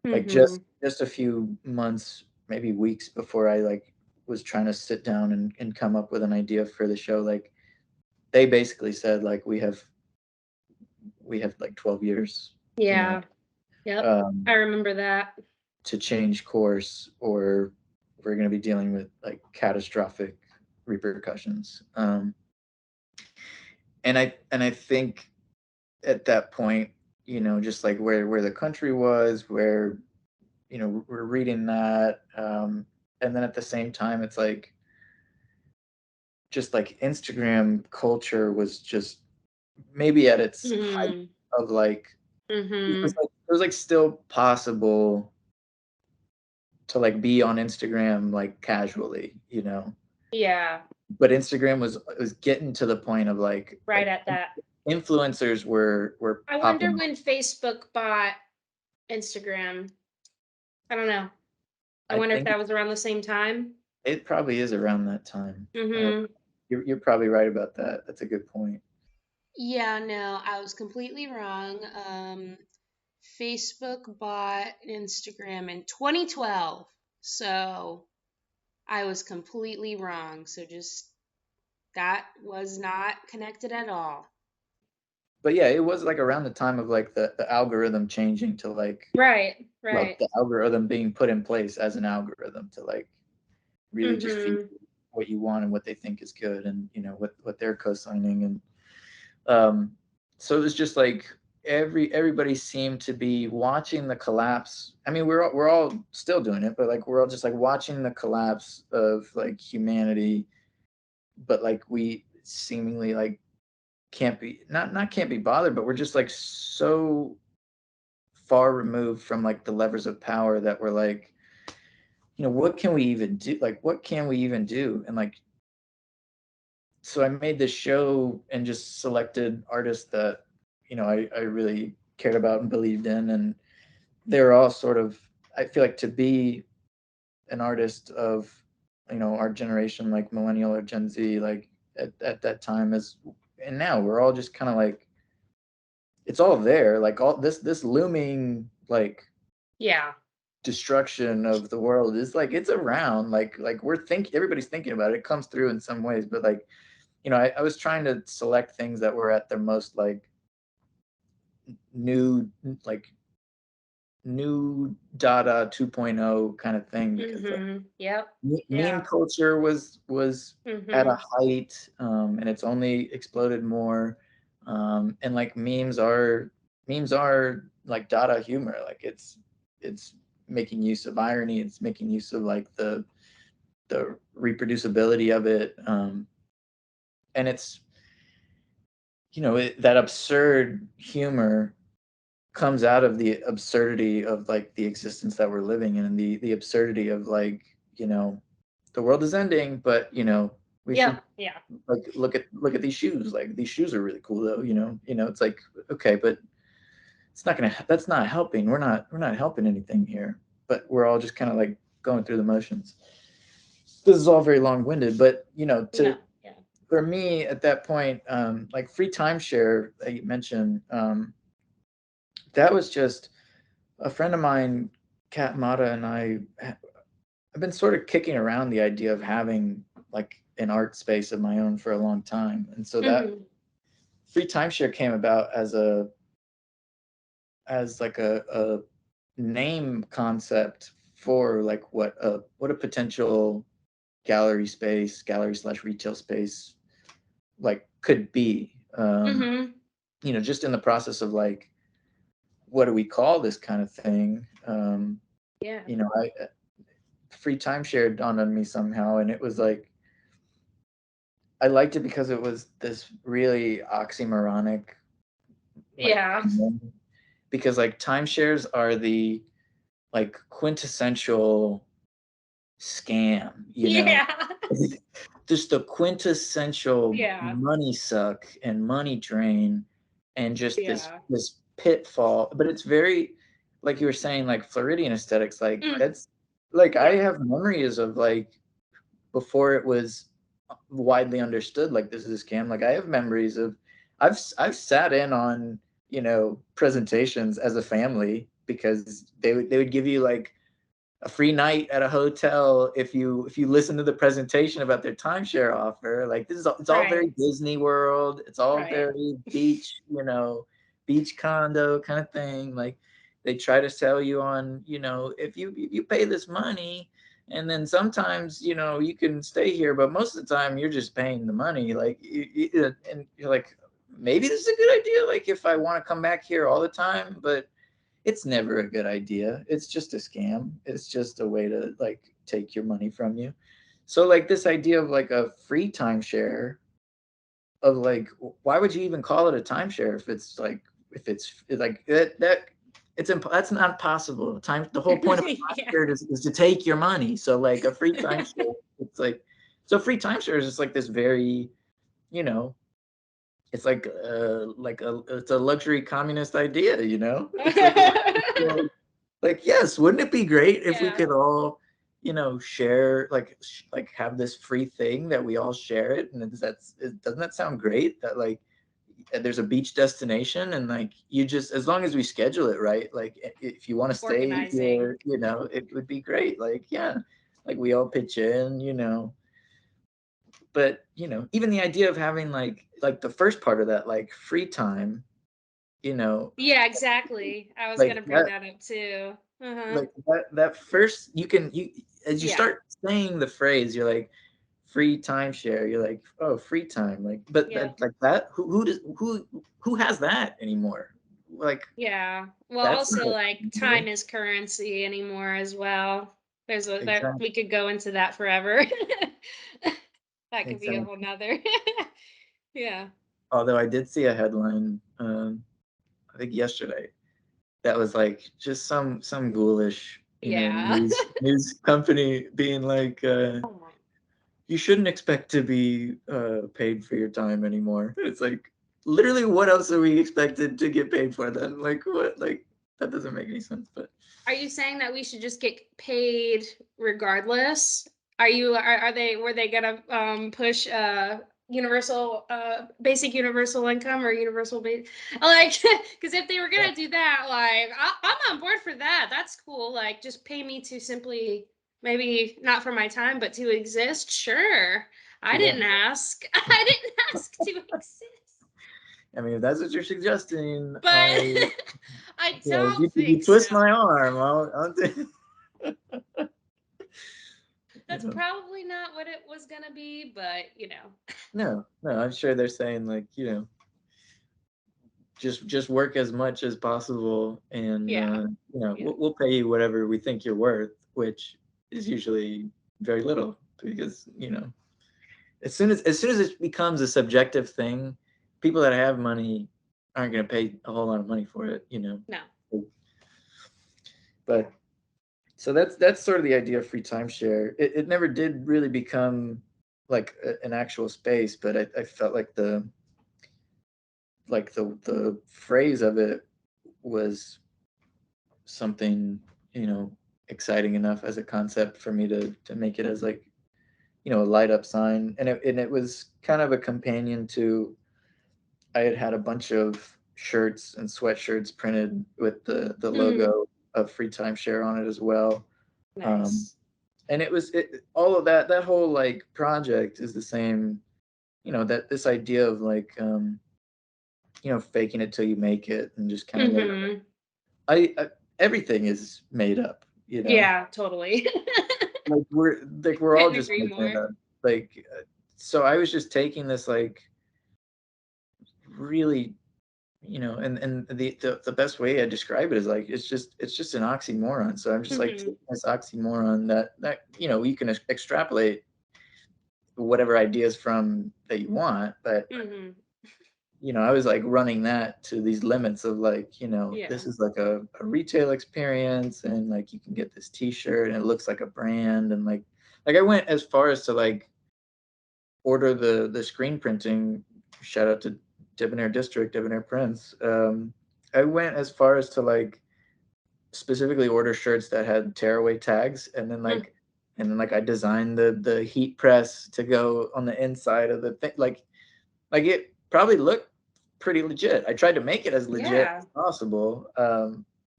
like Mm-hmm. just a few months, maybe weeks before I like was trying to sit down and come up with an idea for the show. Like they basically said like we have like 12 years, you know, Yeah. Yep. I remember that. to change course, or we're going to be dealing with like catastrophic repercussions. And I think at that point, you know, just like where the country was, where, you know, we're reading that, and then at the same time, it's like just like Instagram culture was just maybe at its height Mm-hmm. of like Mm-hmm. it was like still possible to like be on Instagram like casually, you know. Yeah. But Instagram was getting to the point of Right at that. influencers were I wonder popping up. when Facebook bought Instagram. I don't know. I I wonder if think that was around the same time. it probably is around that time. Mm-hmm. You're probably right about that. That's a good point. Yeah, no, I was completely wrong. Facebook bought Instagram in 2012. So I was completely wrong. So just that was not connected at all. But yeah, it was like around the time of like the algorithm changing to Right. like Right. the algorithm being put in place as an algorithm to like really just feed Mm-hmm. you what you want and what they think is good, and you know what they're co-signing. And um so it was just like everybody seemed to be watching the collapse. I mean, we're all still doing it, but like we're all just like watching the collapse of like humanity, but like we seemingly like can't be not can't be bothered, but we're just like so far removed from like the levers of power that we're like, you know, what can we even do? Like, what can we even do? And like, so I made this show and just selected artists that, you know, I really cared about and believed in. And they were all sort of, I feel like to be an artist of, you know, our generation, like millennial or Gen Z, like at that time is, and now we're all just kind of like, it's all there. Like all this looming, like Yeah. destruction of the world is like, it's around, like everybody's thinking about it. It comes through in some ways, but like, I was trying to select things that were at their most like new, like new Dada 2.0 kind of thing, because like Yep. meme Yeah. culture was at a Mm-hmm. height, and it's only exploded more, and like memes are like Dada humor, like it's making use of irony, it's making use of like the reproducibility of it, and it's that absurd humor comes out of the absurdity of like the existence that we're living in, and the absurdity of like, the world is ending, but we Yeah. should Yeah. like look at these shoes, like these shoes are really cool though, it's like, okay, but that's not helping, we're not helping anything here, but we're all just kind of like going through the motions. This is all very long-winded, but No. to Yeah. for me at that point, like free timeshare that you mentioned, that was just a friend of mine, Kat Mata, and I've been sort of kicking around the idea of having like an art space of my own for a long time. And so that Mm-hmm. free timeshare came about as like a name concept for like what a potential gallery slash retail space like could be. Mm-hmm. Just in the process of like, what do we call this kind of thing? Yeah. I free timeshare dawned on me somehow, and it was like, I liked it because it was this really oxymoronic like Yeah. name. Because like timeshares are the like quintessential scam, Yeah. just the quintessential Yeah. money suck and money drain, and just this Yeah. this pitfall. But it's very, like you were saying, like Floridian aesthetics, like Mm. that's like, I Yeah. have memories of like, before it was widely understood like this is a scam, like I have memories of, I've sat in on presentations as a family, because they would give you like a free night at a hotel if you listen to the presentation about their timeshare offer. Like, it's all very Right. Disney World. It's all Right. very beach condo kind of thing. Like, they try to sell you on, if you pay this money, and then sometimes you can stay here, but most of the time you're just paying the money. Like, and you're like, maybe this is a good idea. Like, if I want to come back here all the time, but it's never a good idea. It's just a scam. It's just a way to like take your money from you. So like, this idea of like a free timeshare, of like, why would you even call it a timeshare if it's like, if it's like that that's not possible. The whole point of a Yeah. timeshare is to take your money. So like, a free timeshare, it's like, so free timeshare is just like this very, you know it's it's a luxury communist idea. It's like, like, yes, wouldn't it be great if we Yeah. could all, share, like, have this free thing that we all share it? And doesn't that sound great? That like, there's a beach destination, and like, you just, as long as we schedule it right, like, if you want to stay Organizing. here, it would be great. Like, yeah, like we all pitch in, but even the idea of having like the first part of that, like free time, you know, Yeah, exactly. I was like gonna bring that that up too. Uh-huh. like that first, you as you Yeah. start saying the phrase, you're like, free timeshare, you're like, oh, free time, like, but Yeah. that, like, that, who has that anymore? Like, Yeah. Well, that's also not like new. time is currency anymore as well. There Exactly. we could go into that forever. That could be a whole Exactly. nother. Yeah. Although I did see a headline, I think yesterday, that was like just some ghoulish, Yeah. news company being like, you shouldn't expect to be paid for your time anymore. It's like, literally, what else are we expected to get paid for then? Like, what? Like, that doesn't make any sense. But Are you saying that we should just get paid regardless? Are they were they gonna push universal basic universal income or universal base, like, because if they were gonna do that, like, I'm on board for that. That's cool. Like, just pay me to simply, maybe not for my time, but to exist. Sure. I didn't ask. I didn't ask to exist. I mean, if that's what you're suggesting, But I I you know, don't if you think twist so. my arm, I'll do. That's probably not what it was gonna be, but No, I'm sure they're saying, like, just work as much as possible, and Yeah. Yeah. we'll pay you whatever we think you're worth, which is usually very little, because as soon as it becomes a subjective thing, people that have money aren't going to pay a whole lot of money for it. No. But so that's sort of the idea of free timeshare. It never did really become like an actual space, but I felt like the phrase of it was something exciting enough as a concept for me to make it as, like, a light up sign, and it was kind of a companion to, I had a bunch of shirts and sweatshirts printed with the logo of free timeshare on it as well. Nice. And all of that whole, like, project is the same, that this idea of, like, faking it till you make it, and just kind of like, I everything is made up, Yeah, totally. like we're all Couldn't just agree making it more. up. Like, so I was just taking this, like, really, and the best way I describe it is, like, it's just an oxymoron. So I'm just like taking this oxymoron that you can extrapolate whatever ideas from that you want, but I was, like, running that to these limits of, like, Yeah. this is like a retail experience, and, like, you can get this T-shirt and it looks like a brand, and, like I went as far as to, like, order the screen printing. Shout out to Debonair District, Debonair Prints. I went as far as to, like, specifically order shirts that had tearaway tags, and then like I designed the heat press to go on the inside of the thing, like it probably looked pretty legit. I tried to make it as legit as possible,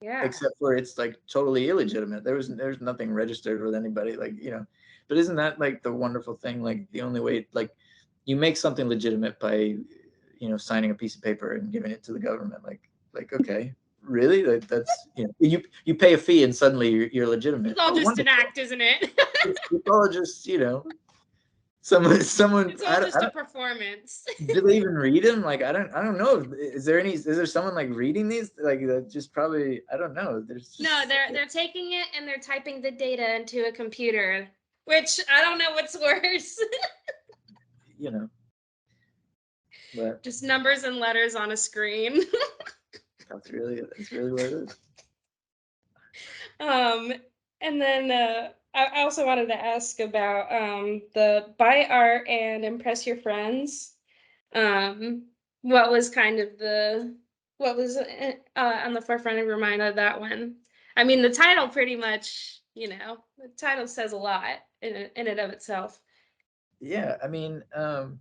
Yeah. except for it's, like, totally illegitimate. There's nothing registered with anybody, like, but isn't that, like, the wonderful thing? Like, the only way, like, you make something legitimate by signing a piece of paper and giving it to the government. Like, okay, really? That's you pay a fee and suddenly you're legitimate. It's all just wonderful. an act, isn't it? It's all just someone. It's all just a performance. Do they even read them? Like, I don't know. Is there someone, like, reading these? Like, that just probably, I don't know. There's just, No, they're taking it and they're typing the data into a computer, which I don't know what's worse. But Just numbers and letters on a screen. that's really what it is. And then I also wanted to ask about the buy art and impress your friends. What was kind of what was on the forefront of your mind of that one? I mean, the title pretty much, the title says a lot in and of itself. Yeah, I mean, the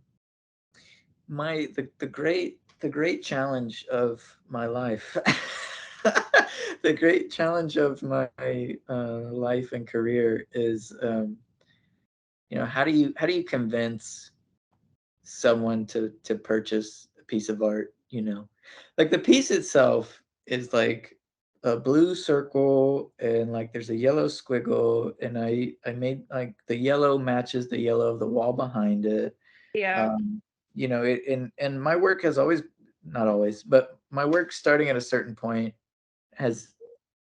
great challenge of my life, the great challenge of my life and career is, how do you convince someone to purchase a piece of art? Like, the piece itself is, like, a blue circle, and, like, there's a yellow squiggle, and I made, like, the yellow matches the yellow of the wall behind it. Yeah. And my work has always, not always, but my work starting at a certain point has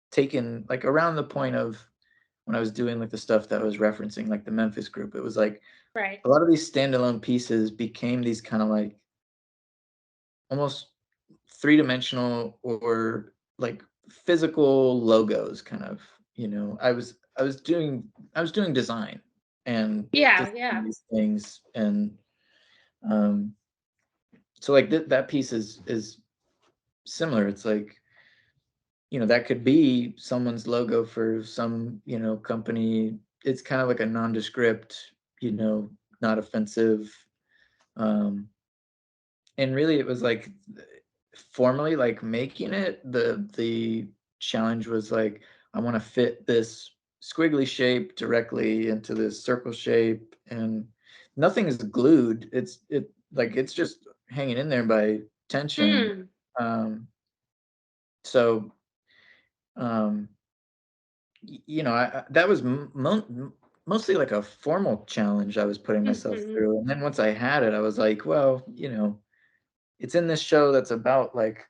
taken, like, around the point of when I was doing, like, the stuff that I was referencing, like the Memphis group. It was like Right. a lot of these standalone pieces became these kind of, like, almost three-dimensional, or, like, physical logos, kind of. I was doing design, and Yeah. designing these things, and um so, like, that piece is similar. It's like, that could be someone's logo for some, company. It's kind of like a nondescript, not offensive, Um, and really it was like formally like making it, the challenge was like I want to fit this squiggly shape directly into this circle shape, and nothing is glued. It's just hanging in there by tension. Hmm. Um, so um, that was mostly like a formal challenge I was putting myself Hmm. through, and then once I had it, I was like, well, it's in this show that's about like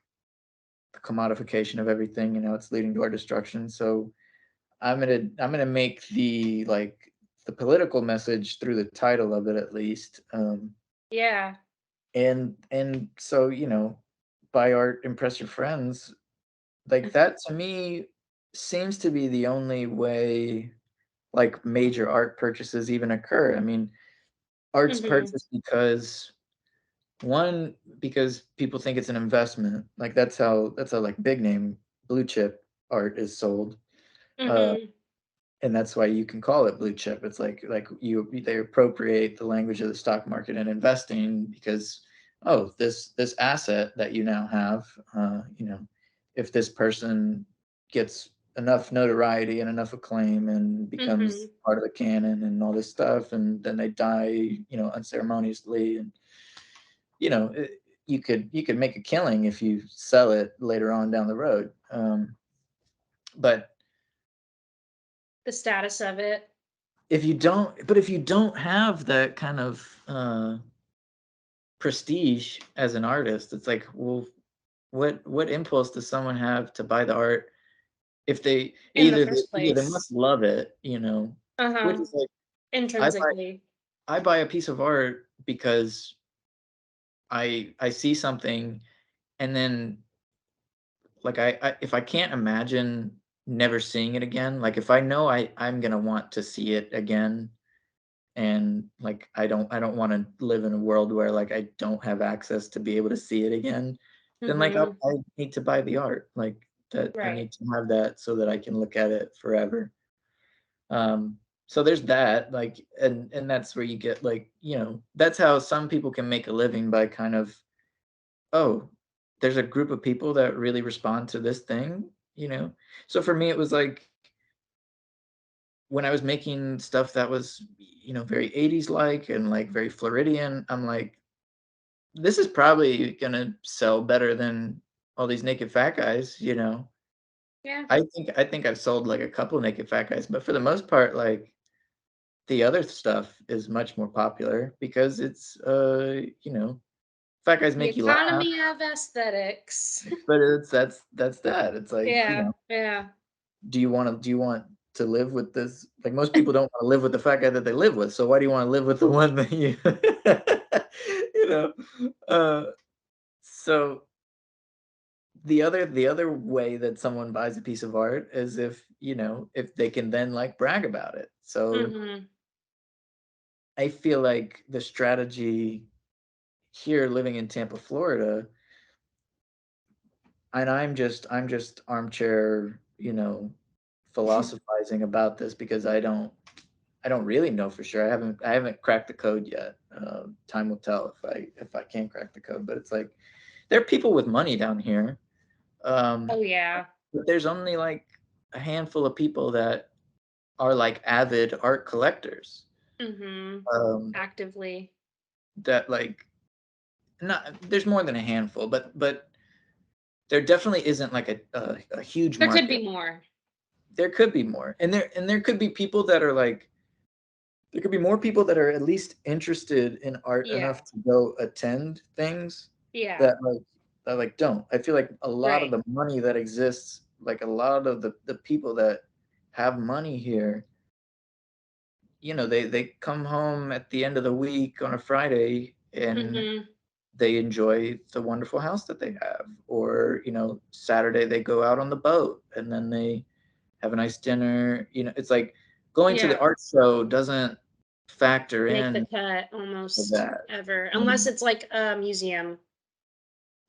the commodification of everything. It's leading to our destruction. So I'm gonna make the political message through the title of it at least. Yeah. And so buy art, impress your friends. Like that to me seems to be the only way like major art purchases even occur. I mean, art's Hmm. purchased because people think it's an investment. Like that's how like big name blue chip art is sold. Uh, Hmm. and that's why you can call it blue chip. It's like they appropriate the language of the stock market and investing because this asset that you now have, if this person gets enough notoriety and enough acclaim and becomes Hmm. part of the canon and all this stuff, and then they die, unceremoniously, and you know you could make a killing if you sell it later on down the road. But The status of it. if you don't have that kind of prestige as an artist, it's like, well, what impulse does someone have to buy the art if they In the either first they must place. love it, which Uh-huh. is like I buy Intrinsically. I buy a piece of art because I see something, and then like if I can't imagine never seeing it again, like if I know I'm gonna want to see it again, and like I don't want to live in a world where like I don't have access to be able to see it again, then like Hmm. I need to buy the art, like that I Right. need to have that so that I can look at it forever. So there's that, like, and that's where you get like, that's how some people can make a living by kind of, oh, there's a group of people that really respond to this thing, you know. So for me it was like when I was making stuff that was, very 80s like and like very Floridian, I'm like, this is probably gonna sell better than all these naked fat guys. Yeah. I think I've sold like a couple naked fat guys, but for the most part, like the other stuff is much more popular because it's fat guys The make you laugh, economy of aesthetics. but that's that. It's like, Yeah. Yeah. do you want to live with this? Like most people don't want to live with the fat guy that they live with. So why do you want to live with the one that you you know? Uh so the other way that someone buys a piece of art is if they can then like brag about it. So Hmm. I feel like the strategy here living in Tampa, Florida, and I'm just armchair, philosophizing about this because I don't really know for sure. I haven't cracked the code yet. Time will tell if I can crack the code. But it's like there are people with money down here, um, Oh yeah. but there's only like a handful of people that are like avid art collectors. Hmm. Um, Actively. that like not there's more than a handful, but there definitely isn't like a huge There could market. be more. There could be more, and there could be people that are like there could be more people that are at least interested in art Yeah. enough to go attend things Yeah. that don't. I feel like a lot of Right. the money that exists, like a lot of the people that have money here, they come home at the end of the week on a Friday and Hmm. they enjoy the wonderful house that they have. Or, Saturday they go out on the boat and then they have a nice dinner. It's like going to the Yeah. art show doesn't factor Make the in cut of almost that. ever, unless Um, it's like a museum,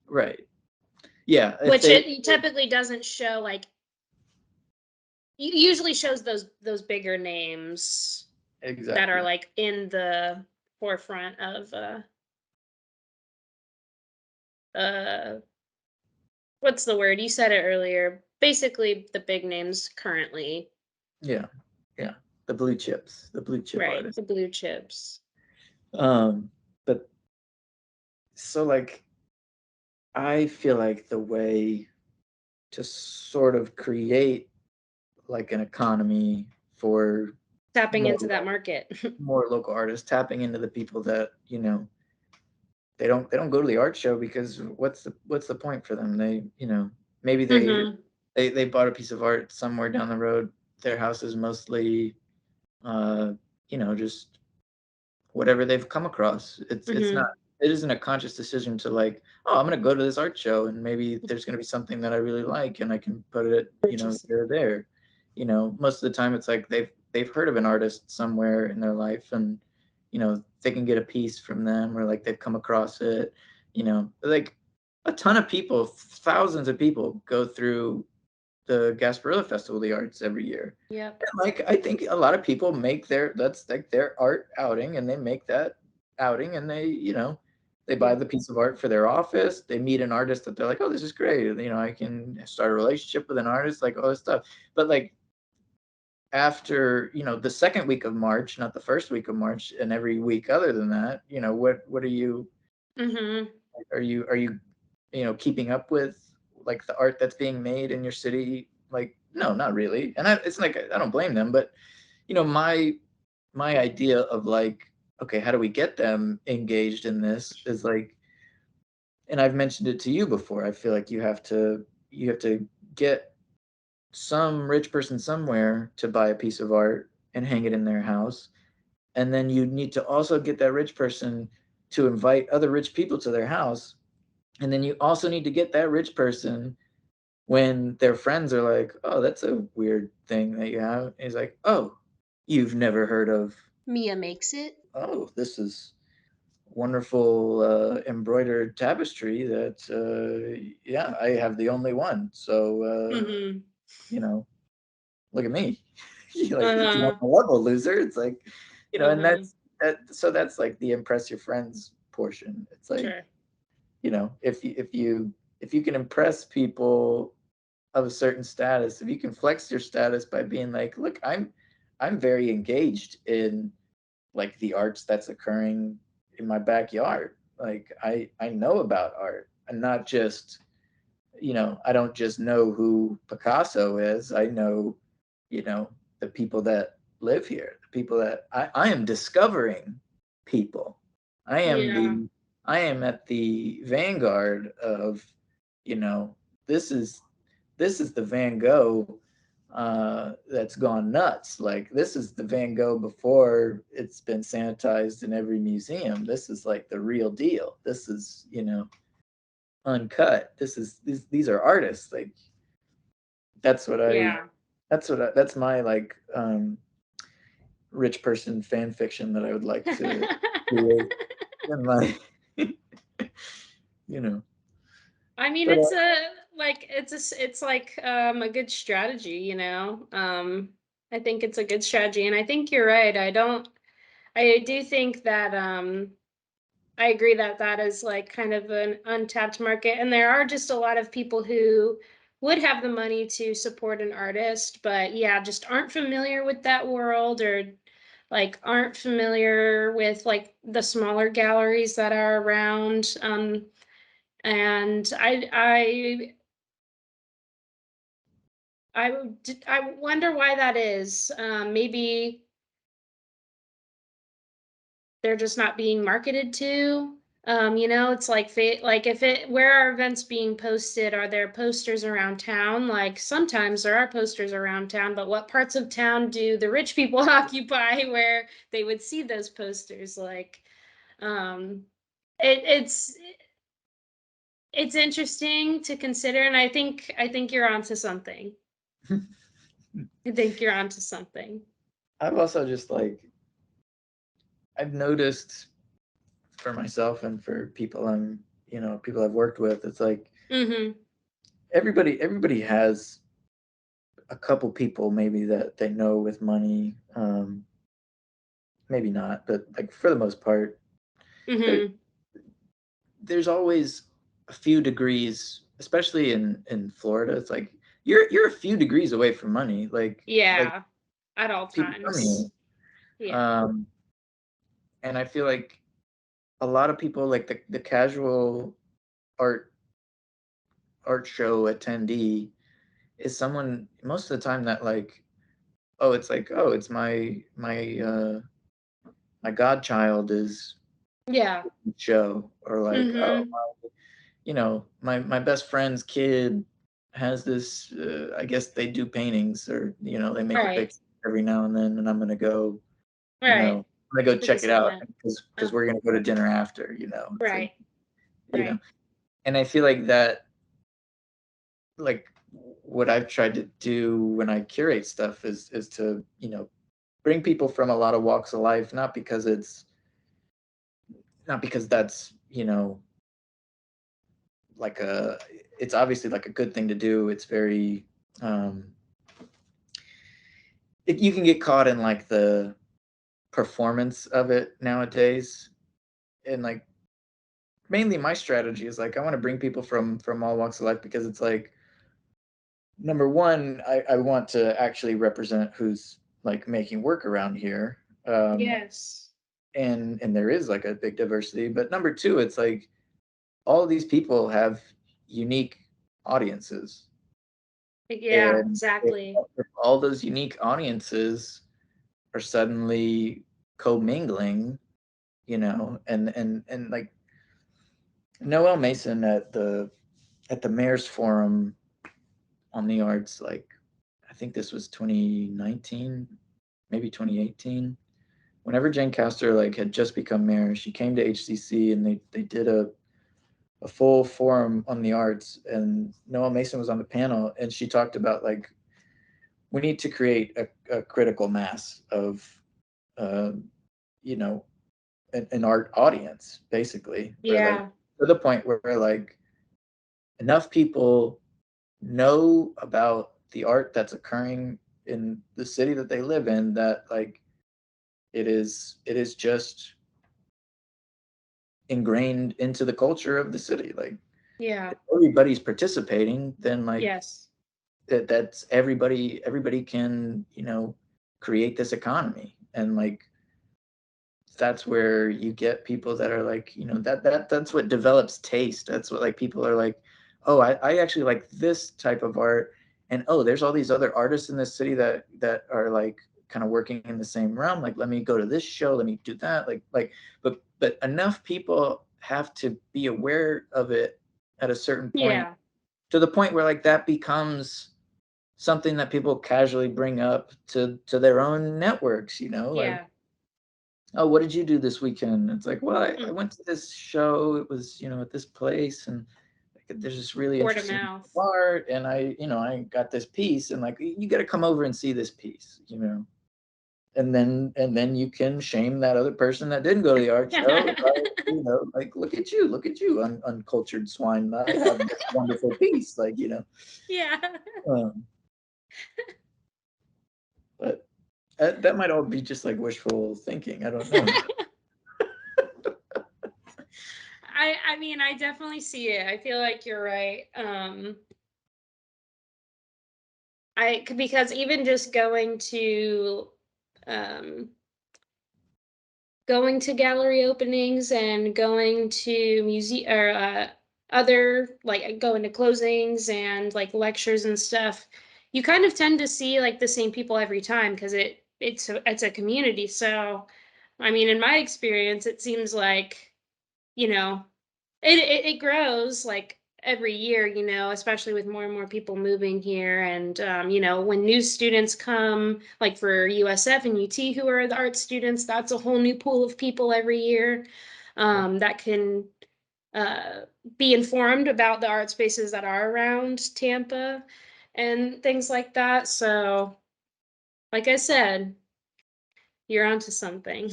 right. Yeah. If which they it typically doesn't show. Like, usually shows those bigger names that are exactly. like in the forefront of uh what's the word? You said it earlier. Basically the big names currently. Yeah, yeah, the blue chips, the blue chip Right, artists. the blue chips. But so like I feel like the way to sort of create like an economy for Tapping more into that market. more local artists, tapping into the people that they don't go to the art show because what's the point for them? They maybe Mhm. they bought a piece of art somewhere down the road. Their house is mostly uh, just whatever they've come across. Mhm. It isn't a conscious decision to like, oh, I'm gonna go to this art show and maybe there's gonna be something that I really like and I can put it, Purchase. here or there. Most of the time it's like they've heard of an artist somewhere in their life and they can get a piece from them or like they've come across it. Like a ton of people, thousands of people go through the Gasparilla Festival of the Arts every year. Yep. And like I think a lot of people make that's like their art outing and they make that outing and they buy Yeah. the piece of art for their office. They meet an artist that they're like, oh, this is great. I can start a relationship with an artist, like all this stuff. But like after, the second week of March, not the first week of March, and every week other than that, what Mhm. are you keeping up with like the art that's being made in your city? Like, no, not really. And it's like I don't blame them, but my idea of like, okay, how do we get them engaged in this is like, and I've mentioned it to you before. I feel like you have to get some rich person somewhere to buy a piece of art and hang it in their house, and then you need to also get that rich person to invite other rich people to their house, and then you also need to get that rich person when their friends are like, "Oh, that's a weird thing that you have." And he's like, "Oh, you've never heard of? MiaMakes it. Oh, this is wonderful embroidered tapestry that yeah, I have the only one. So Mhm. you know, look at me. You like, do you want Uh-huh. the level, loser? It's like, and Uh-huh. that's like the impress your friends portion. It's like, Sure. if you can impress people of a certain status, if you can flex your status by being like, look, I'm very engaged in like the arts that's occurring in my backyard. Like I know about art and not just, I don't just know who Picasso is. I know, the people that live here, the people that I am discovering people. I am Yeah. the I am at the vanguard of, you know, this is the Van Gogh that's gone nuts. Like this is the Van Gogh before it's been sanitized in every museum. This is like the real deal. This is, uncut. These are artists. Like that's what I Yeah. that's my like rich person fan fiction that I would like to create in my you know. I mean, But it's it's like a good strategy, you know. I think it's a good strategy, and I think you're right. I do think that I agree that that is like kind of an untapped market, and there are just a lot of people who would have the money to support an artist, but yeah, just aren't familiar with that world or like aren't familiar with like the smaller galleries that are around. And I wonder why that is. Maybe they're just not being marketed to. You know, it's like like if it where are events being posted? Are there posters around town? Like sometimes there are posters around town, but what parts of town do the rich people occupy where they would see those posters? Like, um, it, it's interesting to consider, and I think you're onto something. I think you're onto something. I've also just like I've noticed for myself and for people people I've worked with, it's like Mm-hmm. everybody has a couple people maybe that they know with money, maybe not, but like for the most part, there Mm-hmm. there's always a few degrees, especially in Florida. It's like you're a few degrees away from money. Like Yeah, at all people come here. times. Yeah. Um, and I feel like a lot of people, like the casual art art show attendee, is someone most of the time that like, oh, it's like, oh, it's my godchild is Yeah. show, or like, oh, Mhm. my best friend's kid has this. I guess they do paintings, or they make a Right. picture every now and then, and I'm gonna go, Right. I'm gonna go To check it visit out them. because Oh, we're gonna go to dinner after. It's like, right. you know, Right. and I feel like that, like what I've tried to do when I curate stuff is to bring people from a lot of walks of life, not because that's like a it's obviously like a good thing to do. It's very um you can get caught in like the performance of it nowadays, and like mainly my strategy is like I want to bring people from all walks of life, because it's like, number one, I want to actually represent who's like making work around here. Yes. And there is like a big diversity, but number two, it's like all of these people have unique audiences. Yeah, And exactly. if all those unique audiences are suddenly commingling, and like Noel Mason at the Mayor's Forum on the Arts, like I think this was 2019, maybe 2018. Whenever Jane Castor like had just become mayor, she came to HCC and they did a full forum on the arts, and Noel Mason was on the panel, and she talked about like we need to create a critical mass of uh, you know an art audience, basically, where like Yeah. to the point where like enough people know about the art that's occurring in the city that they live in, that like it is just ingrained into the culture of the city. Like Yeah. if everybody's participating, then like Yes. that's everybody can create this economy, and like that's where you get people that are like, that's what develops taste. That's what like people are like, oh, I actually like this type of art, and oh, there's all these other artists in this city that are like kind of working in the same realm. Like, let me go to this show, let me do that. But enough people have to be aware of it at a certain point, Yeah. to the point where like that becomes something that people casually bring up to their own networks, like, Yeah. oh, what did you do this weekend? It's like, well, I Mm. went to this show. It was, at this place, and like, there's this really Word of interesting mouth. art, and I got this piece, and like, you got to come over and see this piece. And then you can shame that other person that didn't go to the art show. Like, look at you, uncultured swine. I have this wonderful piece, Yeah. Um, but that might all be just like wishful thinking. I don't know. I mean, I definitely see it. I feel like you're right. Because even just um going to gallery openings and going to museum or other like going to closings and like lectures and stuff, you kind of tend to see like the same people every time because it's a community. So, I mean, in my experience, it seems like, you know, it grows like every year, especially with more and more people moving here. And, when new students come, like for USF and UT, who are the art students, that's a whole new pool of people every year that can uh, be informed about the art spaces that are around Tampa and things like that. So, like I said, you're onto something.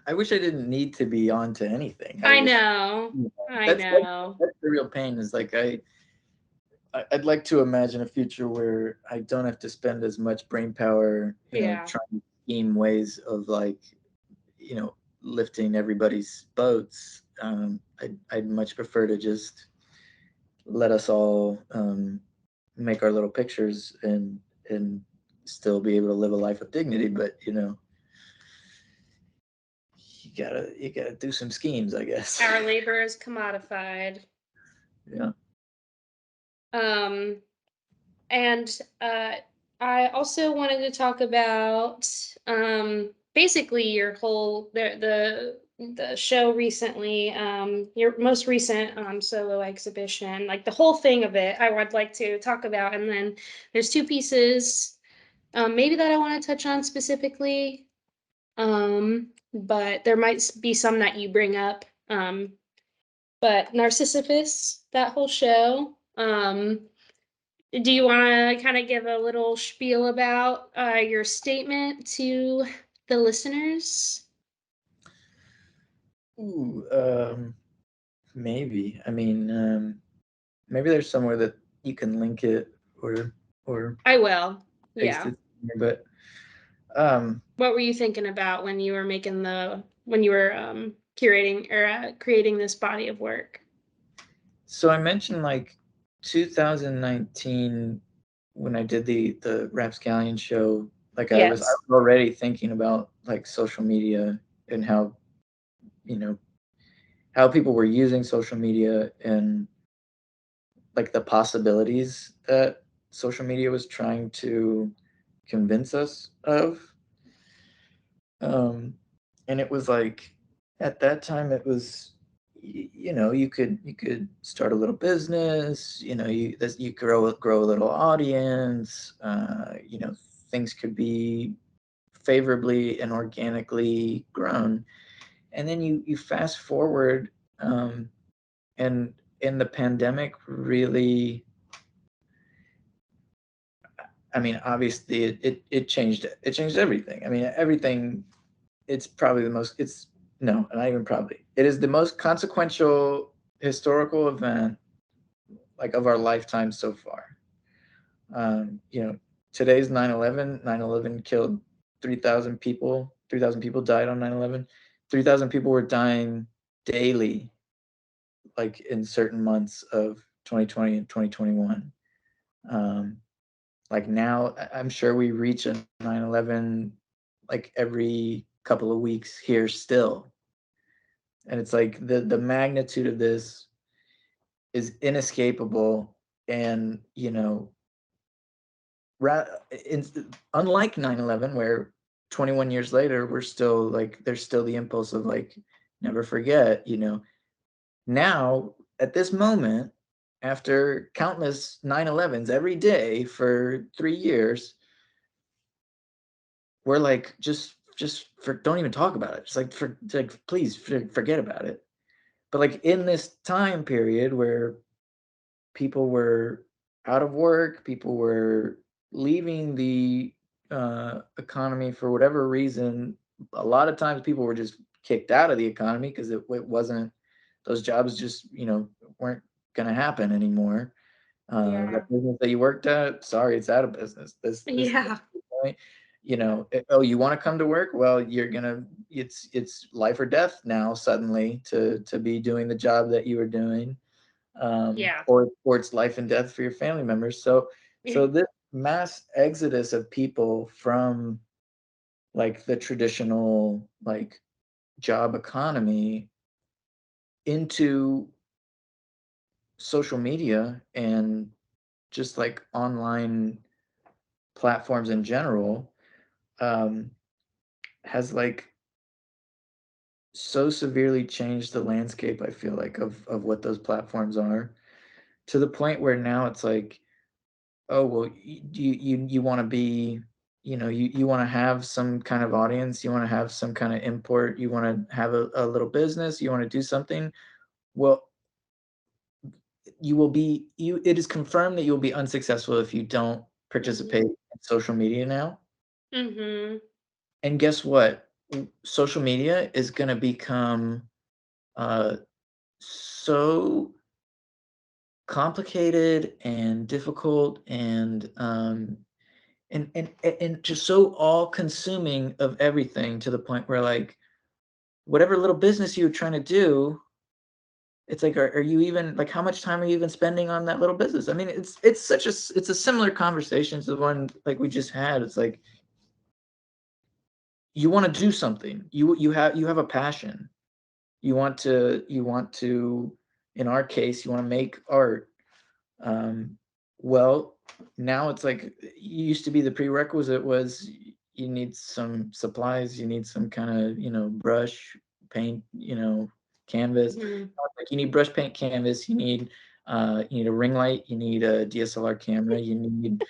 I wish I didn't need to be on to anything. I I wish, know. I that's like know. that's the real pain. Is like I'd like to imagine a future where I don't have to spend as much brain power, Yeah. trying to scheme ways of like, lifting everybody's boats. I'd much prefer to just let us all make our little pictures and still be able to live a life of dignity. But you gotta do some schemes, I guess. Our labor is commodified. Yeah. And I also wanted to talk about basically your whole the show recently, your most recent solo exhibition, like the whole thing of it. I would like to talk about, and then there's two pieces, maybe that I want to touch on specifically, but there might be some that you bring up. But Narcissus, that whole show. Do you want to kind of give a little spiel about your statement to the listeners? Ooh, maybe. I mean, maybe there's somewhere that you can link it or I will. paste Yeah. it. But um, What were you thinking about when you were when you were curating or creating this body of work? so I mentioned like 2019 when I did the Rapscallion show. Like I was Yes. already thinking about like social media and how you know how people were using social media and like the possibilities that social media was trying to convince us of. Um, and it was like at that time it was you could start a little business, you grow a little audience, things could be favorably and organically grown. And then you fast forward, and the pandemic really, I mean, obviously it changed everything. I mean, everything. It's probably the most, it's no, not even probably. It is the most consequential historical event like of our lifetime so far. Today's 9/11. 9/11 killed 3,000 people. 3,000 people died on 9/11. 3,000 people were dying daily, like in certain months of 2020 and 2021. Um, like now, I'm sure we reach a 9/11 like every couple of weeks here still. And it's like the magnitude of this is inescapable. And ra- in, unlike 9/11, where 21 years later we're still like there's still the impulse of like never forget. Now at this moment, after countless 9/11s every day for 3 years, we're like don't even talk about it. Just like please forget about it. But like in this time period where people were out of work, people were leaving the economy for whatever reason. A lot of times people were just kicked out of the economy because it wasn't, those jobs just weren't going to happen anymore. Yeah. That business that you worked at, sorry, it's out of business. This is Yeah. the point. Oh, you want to come to work? Well, it's life or death now suddenly to be doing the job that you were doing, Yeah. or it's life and death for your family members. So this mass exodus of people from like the traditional like job economy into social media and just like online platforms in general, um, has like so severely changed the landscape, I feel like, of what those platforms are, to the point where now it's like, oh well, you want to be, you want to have some kind of audience, you want to have some kind of import, you want to have a little business, you want to do something. Well, it is confirmed that you will be unsuccessful if you don't participate Mhm. in social media now. Mhm. And guess what? Social media is going to become uh, so complicated and difficult and just so all consuming of everything, to the point where like whatever little business you were trying to do, it's like, are you even like, how much time are you even spending on that little business? I mean, it's a similar conversation to the one like we just had. It's like, you want to do something, you have a passion, you want to, in our case, you want to make art. Well, now it's like, it used to be the prerequisite was you need some supplies, you need some kind of, brush, paint, canvas. Mhm. Like, you need brush, paint, canvas, you need a ring light, you need a DSLR camera, you need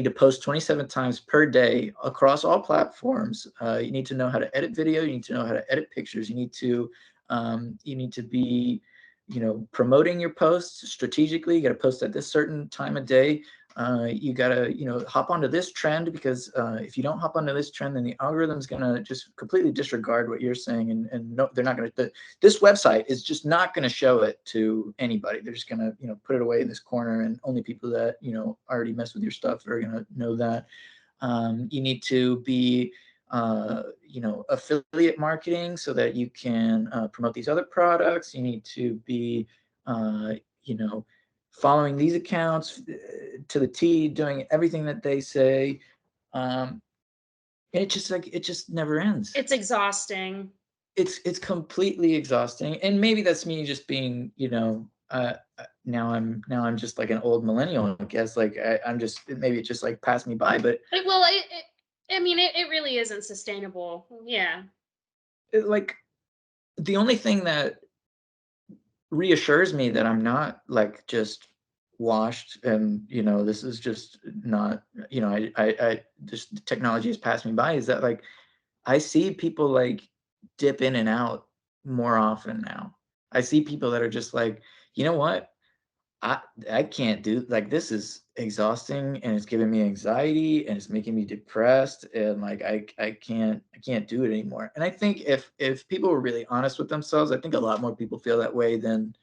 to post 27 times per day across all platforms. You need to know how to edit video, you need to know how to edit pictures, you need to be, promoting your posts strategically. You got to post at this certain time of day. You got to, hop onto this trend, because if you don't hop onto this trend, then the algorithm's going to just completely disregard what you're saying. And no, they're not going to, this website is just not going to show it to anybody. They're just going to, put it away in this corner, and only people that, already mess with your stuff are going to know that. You need to be, affiliate marketing so that you can promote these other products. You need to be, uh, you know, following these accounts to the T, doing everything that they say. And it just never ends. It's exhausting. It's completely exhausting. And maybe that's me just being, now I'm just like an old millennial, I guess. Like, I'm just, maybe it just like passed me by, but Well, I mean, it really isn't sustainable. Yeah. like, the only thing that reassures me that I'm not like just washed, and this is just not, I just, technology has passed me by, is that like, I see people like dip in and out more often now. I see people that are just like, you know what, I I can't do, like, this is exhausting, and it's giving me anxiety, and it's making me depressed, and like, I can't do it anymore. And I think if people were really honest with themselves, I think a lot more people feel that way than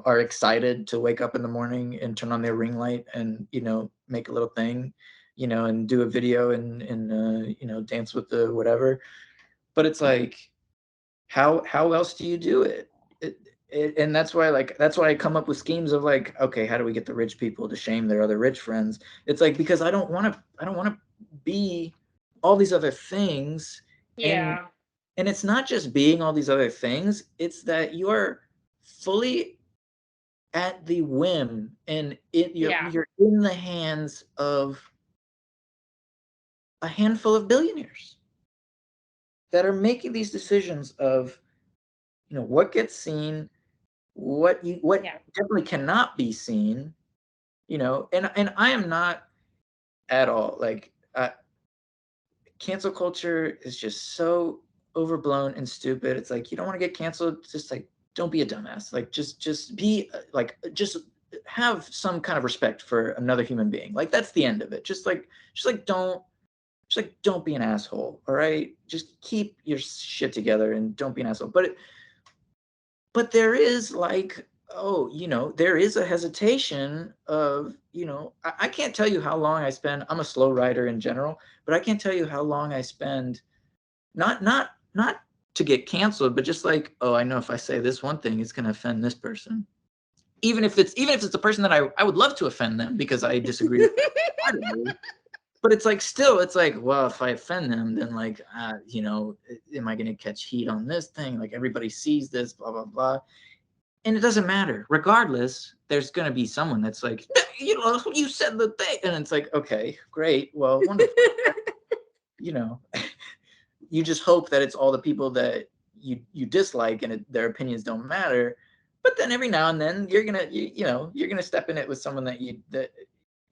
are excited to wake up in the morning and turn on their ring light and make a little thing, and do a video, and dance with the whatever. But it's like, how else do you do it? And that's why I come up with schemes of like, okay, how do we get the rich people to shame their other rich friends? It's like, because I don't want to be all these other things. and Yeah. and it's not just being all these other things, it's that you're fully at the whim, and Yeah. you're in the hands of a handful of billionaires that are making these decisions of, what gets seen, what Yeah. definitely cannot be seen. And I am not at all like, cancel culture is just so overblown and stupid. It's like, you don't want to get canceled, just like, don't be a dumbass. Like, just be like, just have some kind of respect for another human being. Like, that's the end of it. Just like, don't be an asshole. All right, just keep your shit together and don't be an asshole. But there is like, oh, there is a hesitation of, I can't tell you how long I spend. I'm a slow writer in general, but I can't tell you how long I spend, not to get canceled, but just like, oh, I know if I say this one thing, it's going to offend this person. Even if it's a person that I would love to offend them because I disagree with them. But it's like, still, it's like, well, if I offend them, then like, am I going to catch heat on this thing? Like, everybody sees this, blah, blah, blah. And it doesn't matter. Regardless, there's going to be someone that's like, you said the thing. And it's like, okay, great. Well, wonderful. you know, you just hope that it's all the people that you dislike, and their opinions don't matter. But then every now and then you're gonna step in it with someone that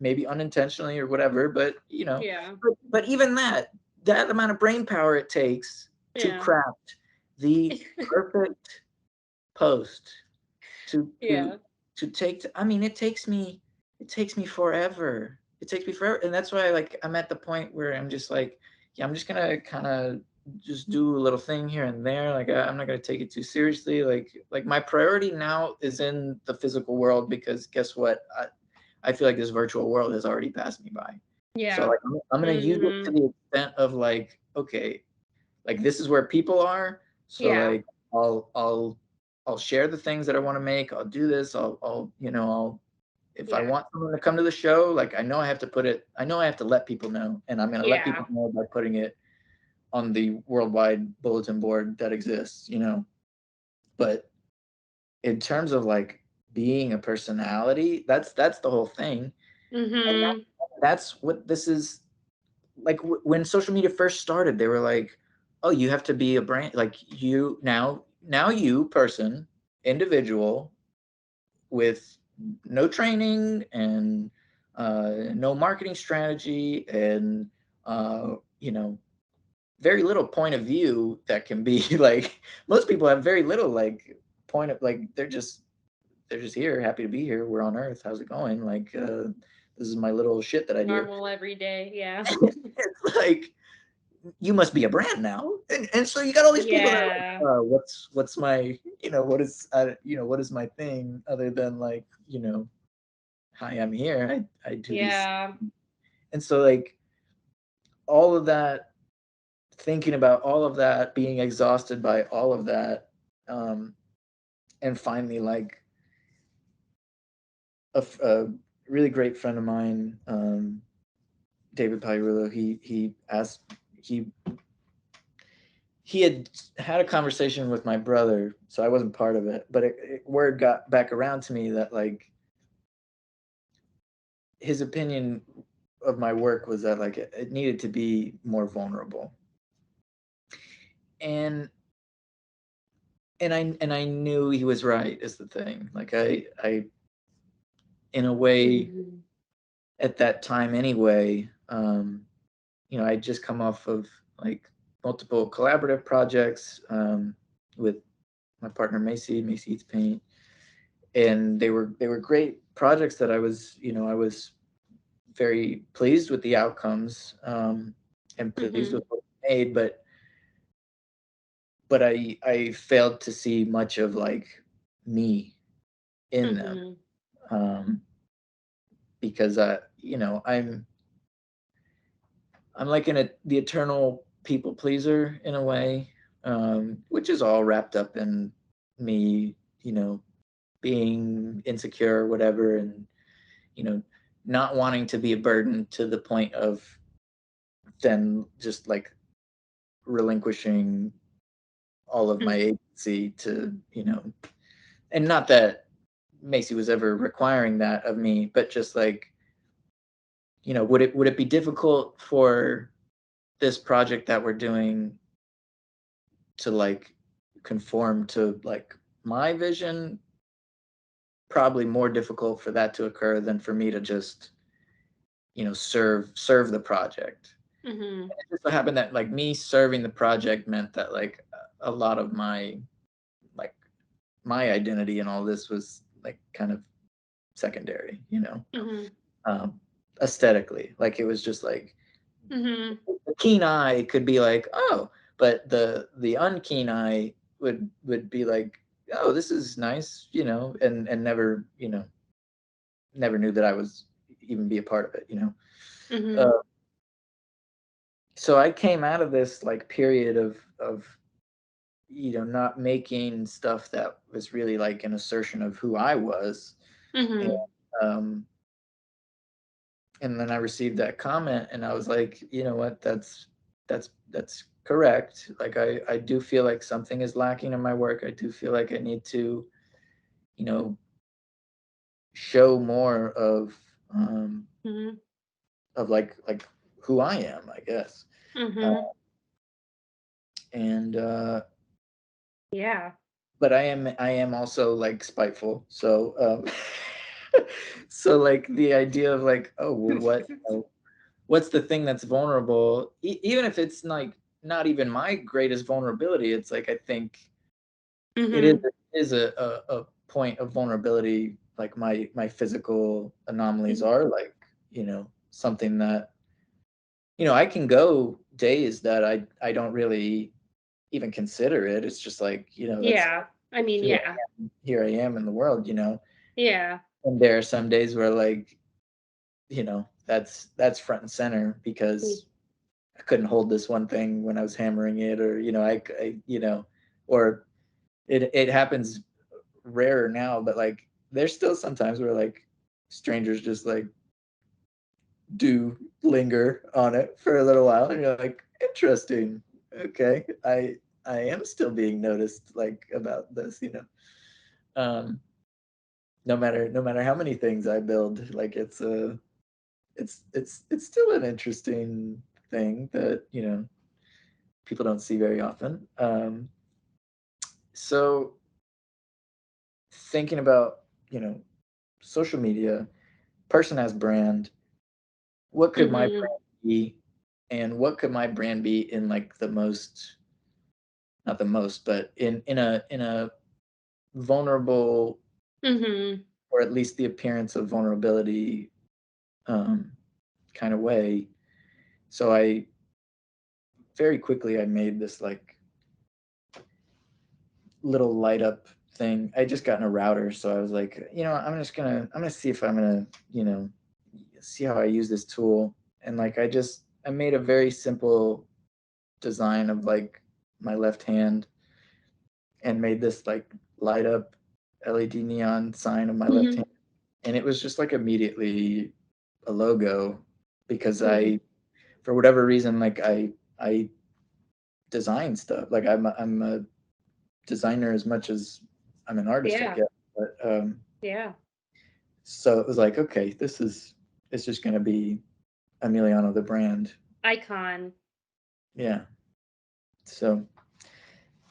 maybe unintentionally or whatever. But Yeah. but even that amount of brain power it takes to Yeah. craft the perfect post, to to Yeah. to take I mean, it takes me forever. It takes me forever. And that's why, like, I'm at the point where I'm just like, yeah, I'm just gonna kind of just do a little thing here and there. Like, I'm not gonna take it too seriously. Like my priority now is in the physical world, because guess what? I feel like this virtual world has already passed me by. So Yeah. like, I'm gonna use it to Mhm. the extent of like, okay, like, this is where people are. So Yeah. like, I'll I'll share the things that I want to make. I'll do this. If I want someone to come to the show, like I know I have to let people know, and I'm going to let people know by putting it on the worldwide bulletin board that exists, But in terms of like being a personality, that's the whole thing. And that's what this is like. When social media first started, they were like, oh, you have to be a brand, like you person, individual, with no training and no marketing strategy, and very little point of view that can be like, most people have very little like point of, like, they're just here, happy to be here, we're on earth, how's it going, like this is my little shit that I do. Normal everyday, yeah. It's like, you must be a brand now, and so you got all these people that are like, what's my, what is my thing other than like, hi, I'm here, I do these. And so like all of that, thinking about all of that, being exhausted by all of that, and finally, like a really great friend of mine, David Pagliarulo, he had a conversation with my brother, so I wasn't part of it, but word got back around to me that like his opinion of my work was that like it needed to be more vulnerable. And I knew he was right, is the thing. Like I in a way, at that time anyway, I'd just come off of like multiple collaborative projects with my partner Macy Eats Paint, and they were great projects that I was very pleased with the outcomes, and pleased with what we made, but I failed to see much of like me in them, because I'm like the eternal people pleaser in a way, which is all wrapped up in me, being insecure or whatever, and not wanting to be a burden to the point of then just like relinquishing all of my agency to, and not that Macy was ever requiring that of me, but just like, would it be difficult for this project that we're doing to like conform to like my vision? Probably more difficult for that to occur than for me to just, serve the project. And it just so happened that like me serving the project meant that like a lot of my identity and all this was like kind of secondary, aesthetically. Like it was just like, the keen eye could be like, oh, but the unkeen eye would be like, oh, this is nice, and never, never knew that I was even be a part of it. So I came out of this like period of not making stuff that was really like an assertion of who I was. And then I received that comment, and I was like, you know what, that's correct. Like I do feel like something is lacking in my work. I do feel like I need to, show more of like who I am, I guess. And but I am also like spiteful. So so like the idea of like, oh, well, what's the thing that's vulnerable, even if it's like not even my greatest vulnerability, it's like I think it is a point of vulnerability. Like my physical anomalies are like, something that, I can go days that I don't really even consider it. It's just like, that's, I mean, here I am in the world, yeah. And there are some days where like, that's front and center because I couldn't hold this one thing when I was hammering it, or, or it happens rarer now, but like there's still sometimes where like strangers just like do linger on it for a little while, and you're like, interesting. Okay, I am still being noticed like about this, you know. Um, no matter how many things I build, like it's still an interesting thing that, you know, people don't see very often. So thinking about, you know, social media, person as brand, what could my Mm-hmm. brand be, and what could my brand be in like the most, not the most, but in a vulnerable, Mm-hmm. or at least the appearance of vulnerability, um, kind of way. So I very quickly I made this like little light up thing. I just gotten a router, so I was like, you know, I'm gonna see if I'm gonna, you know, see how I use this tool. And like I made a very simple design of like my left hand, and made this like light up LED neon sign of my left Mm-hmm. hand. And it was just like immediately a logo, because Mm-hmm. I, for whatever reason, like I design stuff. Like I'm a designer as much as I'm an artist, I Yeah. guess. But Yeah. so it was like, okay, it's just gonna be Emiliano the brand. Icon. Yeah. So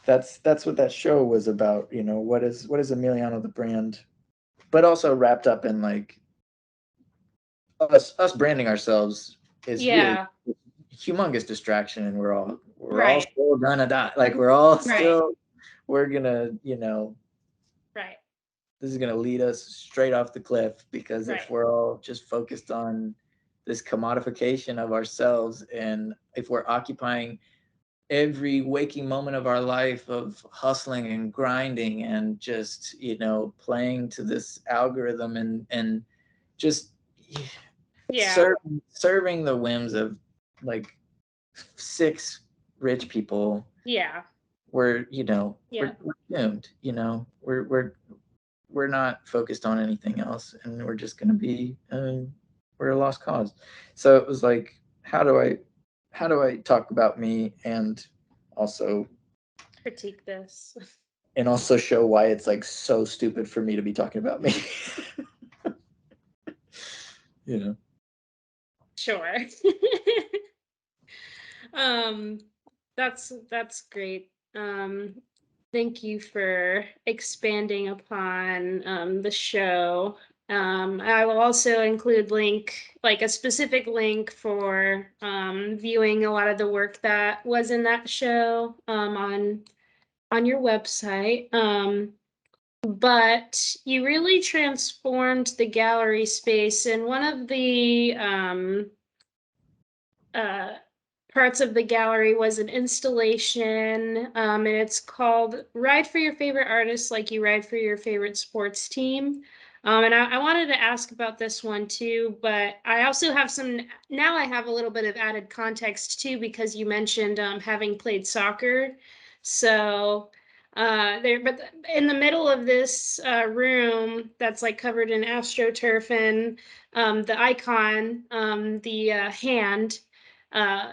that's what that show was about. You know, what is Emiliano the brand, but also wrapped up in like us branding ourselves is really Yeah. humongous distraction, and we're all Right. still gonna die. Like we're all Right. still, we're gonna, you know, Right. this is going to lead us straight off the cliff, because if Right. we're all just focused on this commodification of ourselves, and if we're occupying every waking moment of our life of hustling and grinding and just, you know, playing to this algorithm, and just Yeah. serving the whims of like six rich people, Yeah. we're, you know, Yeah. we're doomed. You know, we're not focused on anything else, and we're just going to be, we're a lost cause. So it was like, how do I talk about me, and also Critique this. show why it's like so stupid for me to be talking about me. You know. Sure. um that's great. Thank you for expanding upon the show. I will also include like a specific link for viewing a lot of the work that was in that show on your website. But you really transformed the gallery space, and one of the uh, parts of the gallery was an installation, and it's called Ride for Your Favorite Artist Like You Ride for Your Favorite Sports Team. And I wanted to ask about this one too, but I also have now I have a little bit of added context too, because you mentioned having played soccer. So but in the middle of this room that's like covered in astroturf, and the icon, the hand, uh,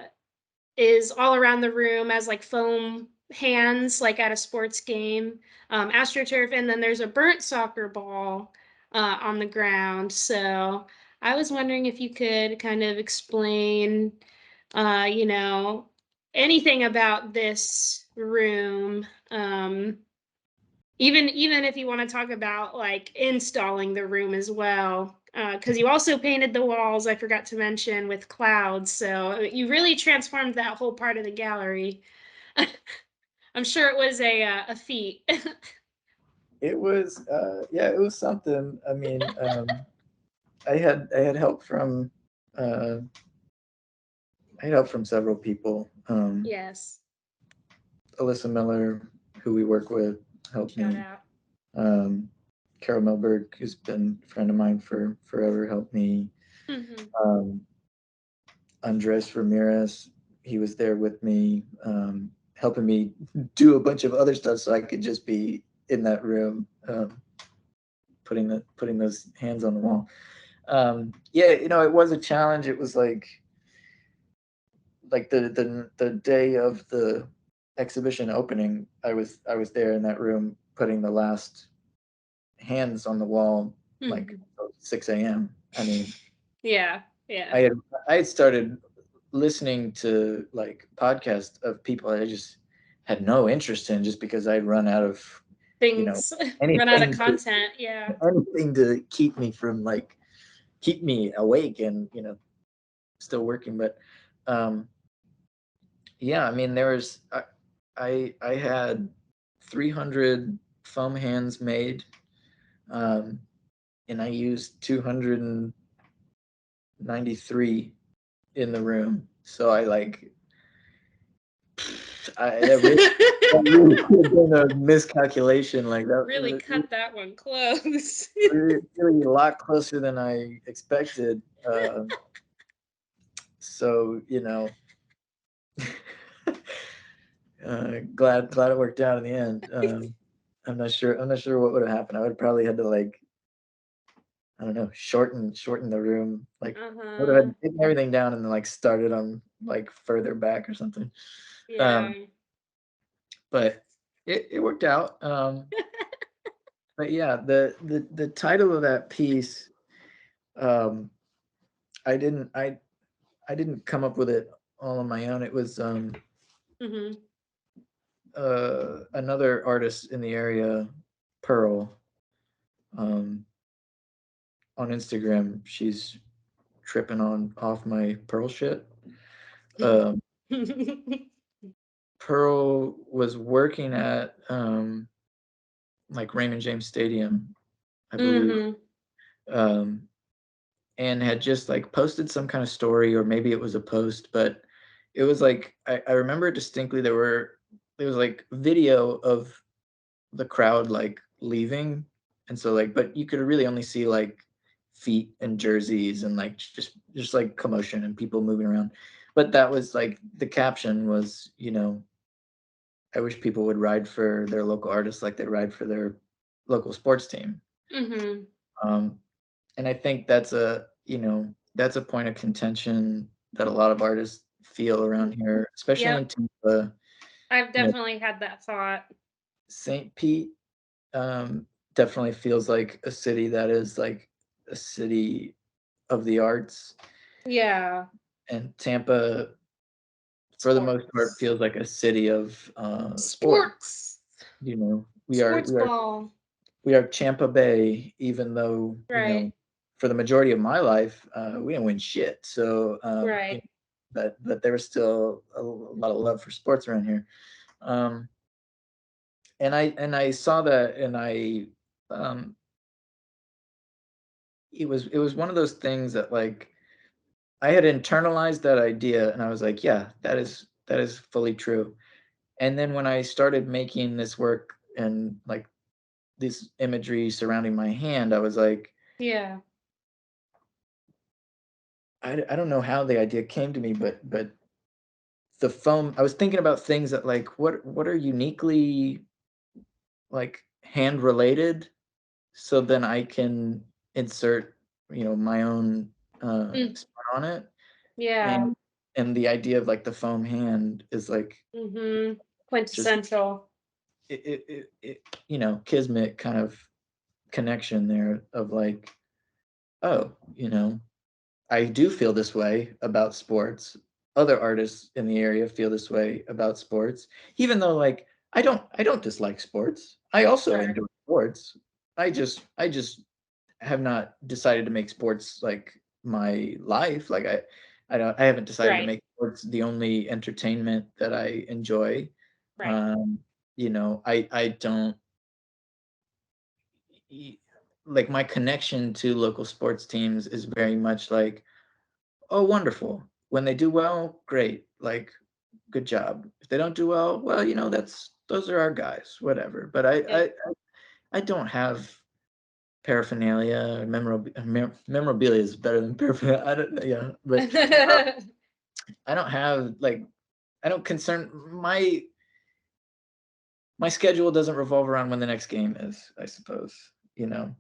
is all around the room as like foam hands, like at a sports game, astroturf, and then there's a burnt soccer ball on the ground. So I was wondering if you could kind of explain, you know, anything about this room. Even if you want to talk about like installing the room as well, because you also painted the walls, I forgot to mention, with clouds, so you really transformed that whole part of the gallery. I'm sure it was a feat. It was, yeah, it was something. I mean, I had help from, uh, several people. Yes. Alyssa Miller, who we work with, helped Shout me. out. Um, Carol Milberg, who's been a friend of mine for forever, helped me. Mm-hmm. Um, Andres Ramirez, he was there with me, helping me do a bunch of other stuff, so I could just be in that room, putting those hands on the wall. Yeah, it was a challenge. It was like the day of the exhibition opening. I was there in that room putting the last hands on the wall, like Mhm. 6 a.m. I mean, Yeah. I Yeah. had I had started listening to like podcasts of people I just had no interest in, just because I'd run out of you know Things run out of anything to content. Yeah. anything to keep me awake and still working. But um yeah, I mean, I had 300 foam hands made, um and I used 293 in the room. So that really, that really could have been a miscalculation. Like that Really was cut that one close. really a lot closer than I expected. So glad it worked out in the end. I'm not sure what would have happened. I would have probably had to, like, I don't know, shorten the room. Like, I would have Uh-huh. had taken everything down and then like started on like further back or something. Yeah. Um, but it worked out. But yeah, the title of that piece, um, I didn't I I didn't come up with it all on my own. It was Mhm. another artist in the area, Pearl, um, on Instagram. She's tripping on off my Pearl shit. Um, Pearl was working at like Raymond James Stadium, I believe, Mhm. um, and had just like posted some kind of story, or maybe it was a post, but it was like I remember distinctly there was like video of the crowd like leaving, and so like, but you could really only see like feet and jerseys and like just like commotion and people moving around. But that was like the caption was, I wish people would ride for their local artists like they ride for their local sports team. Mhm. Um, and I think that's a point of contention that a lot of artists feel around here, especially Yep. in Tampa. I've You know, definitely had that thought. St. Pete definitely feels like a city that is like a city of the arts, Yeah. and Tampa, for the most part, Sports. feels like a city of sport. Sports. We are Sports we are ball. we are Champa Bay, even though Right. for the majority of my life, we didn't win shit. So, Right. but there was still a lot of love for sports around here. Um, and I saw that, and um, it was one of those things that like I had internalized that idea, and I was like, yeah, that is fully true. And then when I started making this work and like this imagery surrounding my hand, I was like, Yeah. I don't know how the idea came to me, but the foam, I was thinking about things that like what are uniquely like hand related, so then I can insert my own Mm. spin on it. Yeah. And the idea of like the foam hand is like Mhm. just Quintessential. kismet kind of connection there of like, oh, I do feel this way about sports. Other artists in the area feel this way about sports, even though like I don't dislike sports. I also Sure. enjoy sports. I just have not decided to make sports like my life. Like I haven't decided to Right. make sports the only entertainment that I enjoy. Right. Um, I don't like, my connection to local sports teams is very much like, oh, wonderful. When they do well, great. Like, good job. If they don't do well, well, those are our guys, whatever. But I I Yep. I I don't have paraphernalia. Memorabilia is better than paraphernalia. I don't, yeah, but I don't have like I don't concern my my schedule doesn't revolve around when the next game is, I suppose, you know.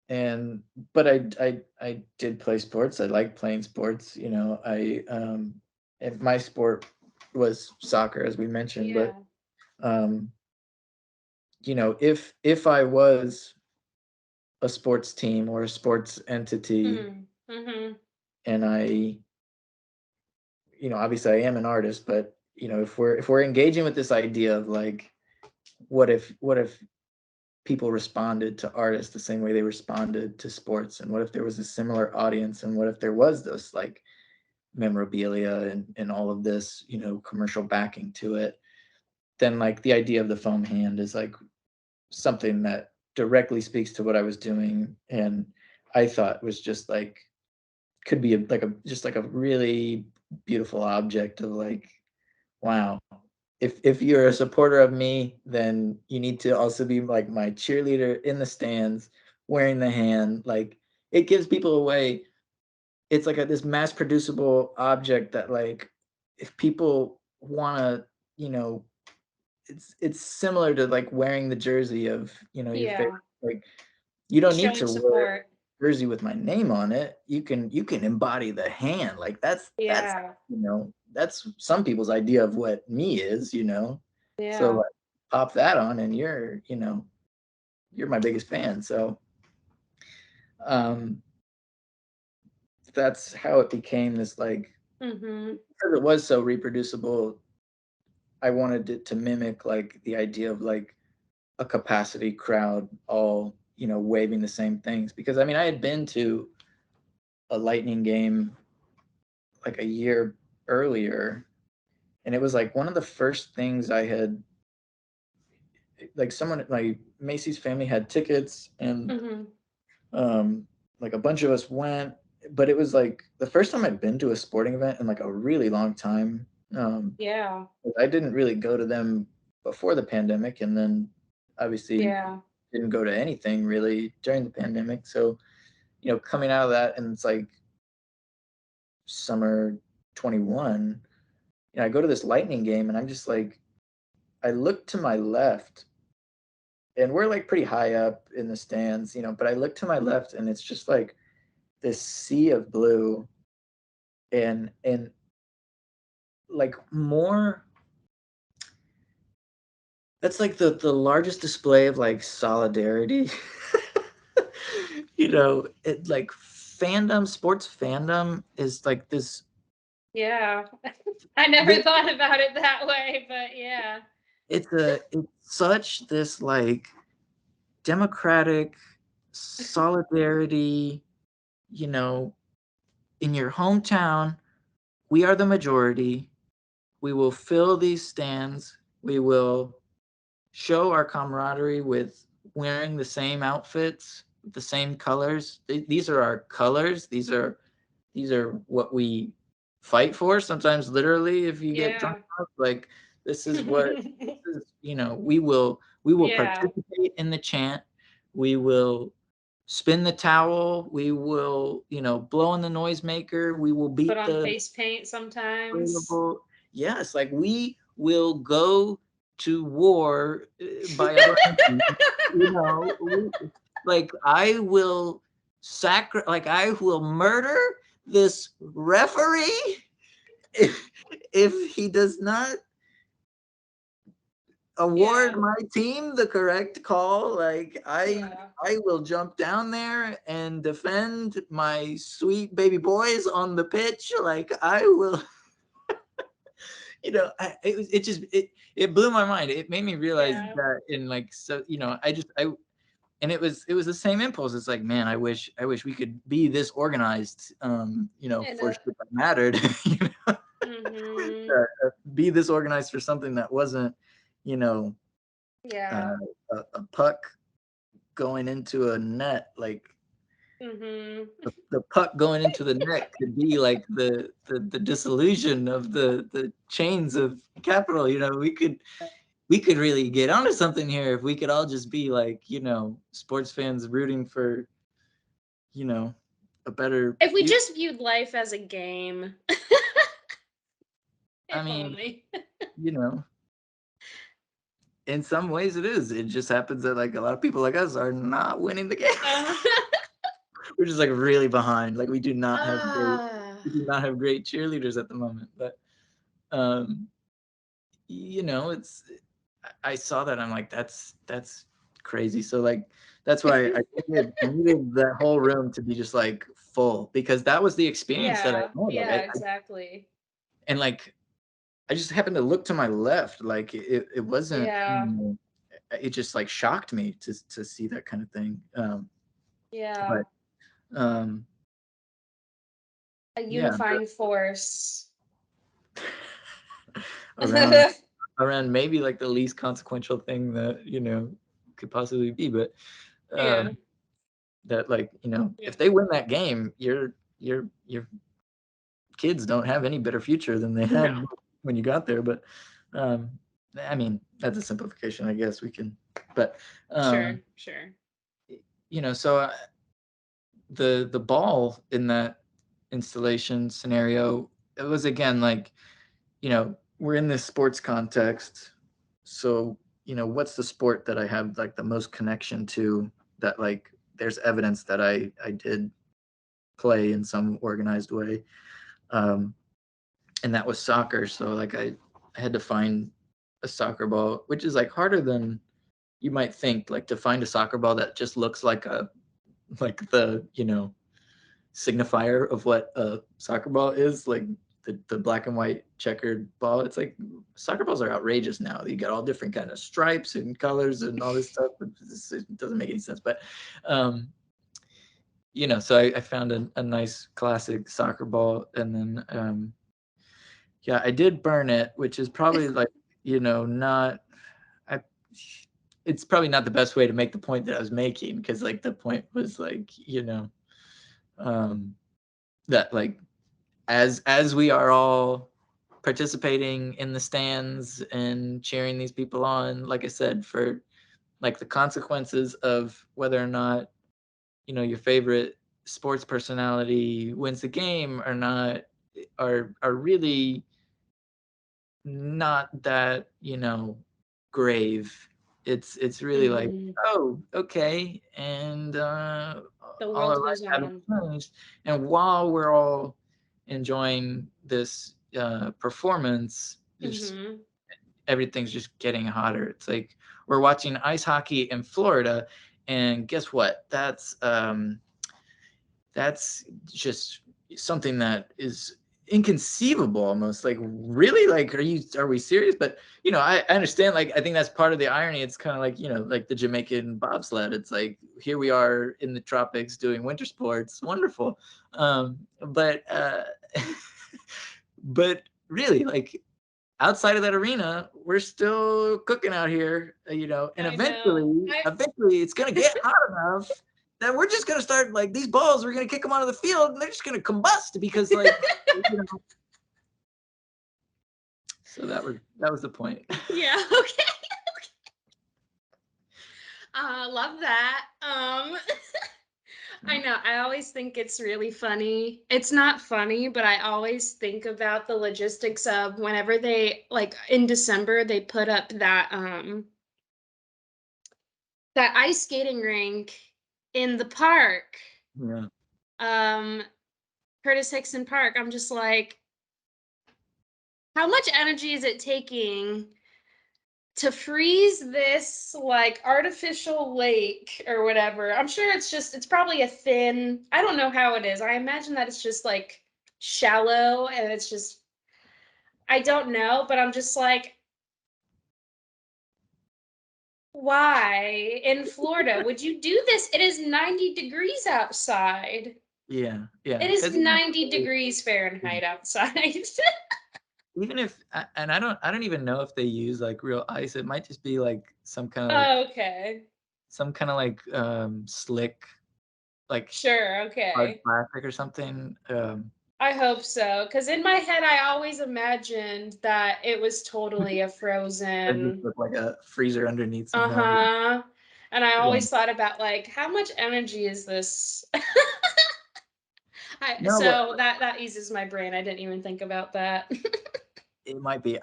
And but I did play sports. I like playing sports, you know. And my sport was soccer, as we mentioned, but Yeah. um you know, if I was a sports team or a sports entity, Mm-hmm. Mm-hmm. and I, you know, obviously I am an artist, but you know, if we're engaging with this idea of like, what if people responded to artists the same way they responded to sports, and what if there was a similar audience, and what if there was this like memorabilia and all of this, you know, commercial backing to it, then like the idea of the foam hand is like something that directly speaks to what I was doing, and I thought was just like could be like a just like a really beautiful object of like, wow, if you're a supporter of me, then you need to also be like my cheerleader in the stands, wearing the hand. Like it gives people away. It's like this mass producible object that like if people want to, you know, it's similar to like wearing the jersey of, you know, your favorite. Yeah. Like you don't need Showing to wear support. a jersey with my name on it. You can embody the hand. Like that's Yeah. you know, that's some people's idea of what me is, you know. So Yeah. like, pop that on and you're, you know, you're my biggest fan. So um that's how it became this like, Mm-hmm. because it was so reproducible, I wanted it to mimic like the idea of like a capacity crowd all, you know, waving the same things. Because I mean, I had been to a Lightning game like a year earlier, and it was like one of the first things I had, like someone, like Macy's family had tickets, and Mm-hmm. um like a bunch of us went, but it was like the first time I'd been to a sporting event in like a really long time. Yeah. I didn't really go to them before the pandemic, and then obviously Yeah. didn't go to anything really during the pandemic. So, you know, coming out of that, and it's like summer 21, you know, I go to this Lightning game, and I'm just like, I look to my left, and we're like pretty high up in the stands, you know, but I look to my left, and it's just like this sea of blue, and like more, that's like the largest display of like solidarity. You know, it like fandom, sports fandom is like this, Yeah. I never this thought about it that way, but yeah. it's such this like democratic solidarity, you know, in your hometown, we are the majority. We will fill these stands. We will show our camaraderie with wearing the same outfits, the same colors. These are our colors. These are what we fight for. Sometimes literally, if you get drunk Yeah. enough, like this is, you know, we will Yeah. participate in the chant. We will spin the towel. We will, you know, blow in the noisemaker. We will Put beat on the face paint sometimes. inflatable. Yes, like we will go to war by our hands. You know, like I will like I will murder this referee if he does not award Yeah. my team the correct call. Like Yeah. I will jump down there and defend my sweet baby boys on the pitch. Like I will, you know, it just it blew my mind. It made me realize Yeah. that in like, so, you know, I and it was the same impulse. It's like, man, I wish we could be this organized, you know, And for shit that mattered. You know, mm-hmm. be this organized for something that wasn't, you know, uh, Yeah. a puck going into a net. Like Mm-hmm. the puck going into the net could be like the dissolution of the chains of capital. You know, we could really get onto something here if we could all just be like, you know, sports fans rooting for, you know, a better If we future. just viewed life as a game, I if mean, only. you know, in some ways it is. It just happens that like a lot of people like us are not winning the game. We're just like really behind. Like we do not have great cheerleaders at the moment. But you know, I saw that, I'm like, that's crazy. So like that's why I needed that whole room to be just like full, because that was the experience that I Yeah, had. Like yeah, exactly. and like I just happened to look to my left. Like it wasn't, Yeah, it just like shocked me to see that kind of thing. yeah. But um A yeah, unifying force. around maybe like the least consequential thing that, you know, could possibly be. But Yeah. that like, you know, Yeah. if they win that game, your kids don't have any better future than they had No. when you got there. But um I mean, that's a simplification, I guess we can. But Sure, sure. you know, so the ball in that installation scenario, it was again like, you know, we're in this sports context. So, you know, what's the sport that I have like the most connection to, that like there's evidence that I did play in some organized way. Um, and that was soccer. So like I had to find a soccer ball, which is like harder than you might think, like to find a soccer ball that just looks like like the, you know, signifier of what a soccer ball is, like the black and white checkered ball. It's like soccer balls are outrageous now. You got all different kind of stripes and colors and all this stuff. It doesn't make any sense. But you know, so I found a nice classic soccer ball, and then yeah, I did burn it, which is probably like, you know, not I it's probably not the best way to make the point that I was making, because like the point was like, you know, um that like as we are all participating in the stands and cheering these people on, like I said, for like the consequences of whether or not, you know, your favorite sports personality wins the game or not, are really not that, you know, grave. It's really like, Mhm. oh, okay, and The all our world lives goes haven't on. changed. And while we're all enjoying this performance, just Mhm. everything's just getting hotter. It's like we're watching ice hockey in Florida, and guess what? That's just something that is inconceivable almost. Like, really? Like, are we serious? But you know, I understand. Like, I think that's part of the irony. It's kind of like, you know, like the Jamaican bobsled. It's like, here we are in the tropics doing winter sports, wonderful. But but really, like, outside of that arena, we're still cooking out here, you know, and I know. eventually it's going to get hot enough that we're just going to start, like, these balls, we're going to kick them onto the field and they're just going to combust, because like, you know, so that was the point. Yeah, okay. Love that. I know. I always think it's really funny. It's not funny, but I always think about the logistics of whenever they, like in December, they put up that ice skating rink in the park. Yeah. Um Curtis Hickson Park. I'm just like, how much energy is it taking to freeze this like artificial lake or whatever? I'm sure it's probably a thin, I don't know how it is. I imagine that it's just like shallow and it's just, I don't know, but I'm just like, why in Florida would you do this? It is 90 degrees outside. Yeah. Yeah. It is Because 90 degrees Fahrenheit outside. even if, and I don't even know if they use like real ice. It might just be like Okay. some kind of like slick, like Sure, hard okay. plastic or something. I hope so, because in my head, I always imagined that it was totally a It just frozen. looked like a freezer underneath somehow. Uh-huh. And I Yeah. always thought about like, how much energy is this? No, but So that eases my brain. I didn't even think about that. it might be.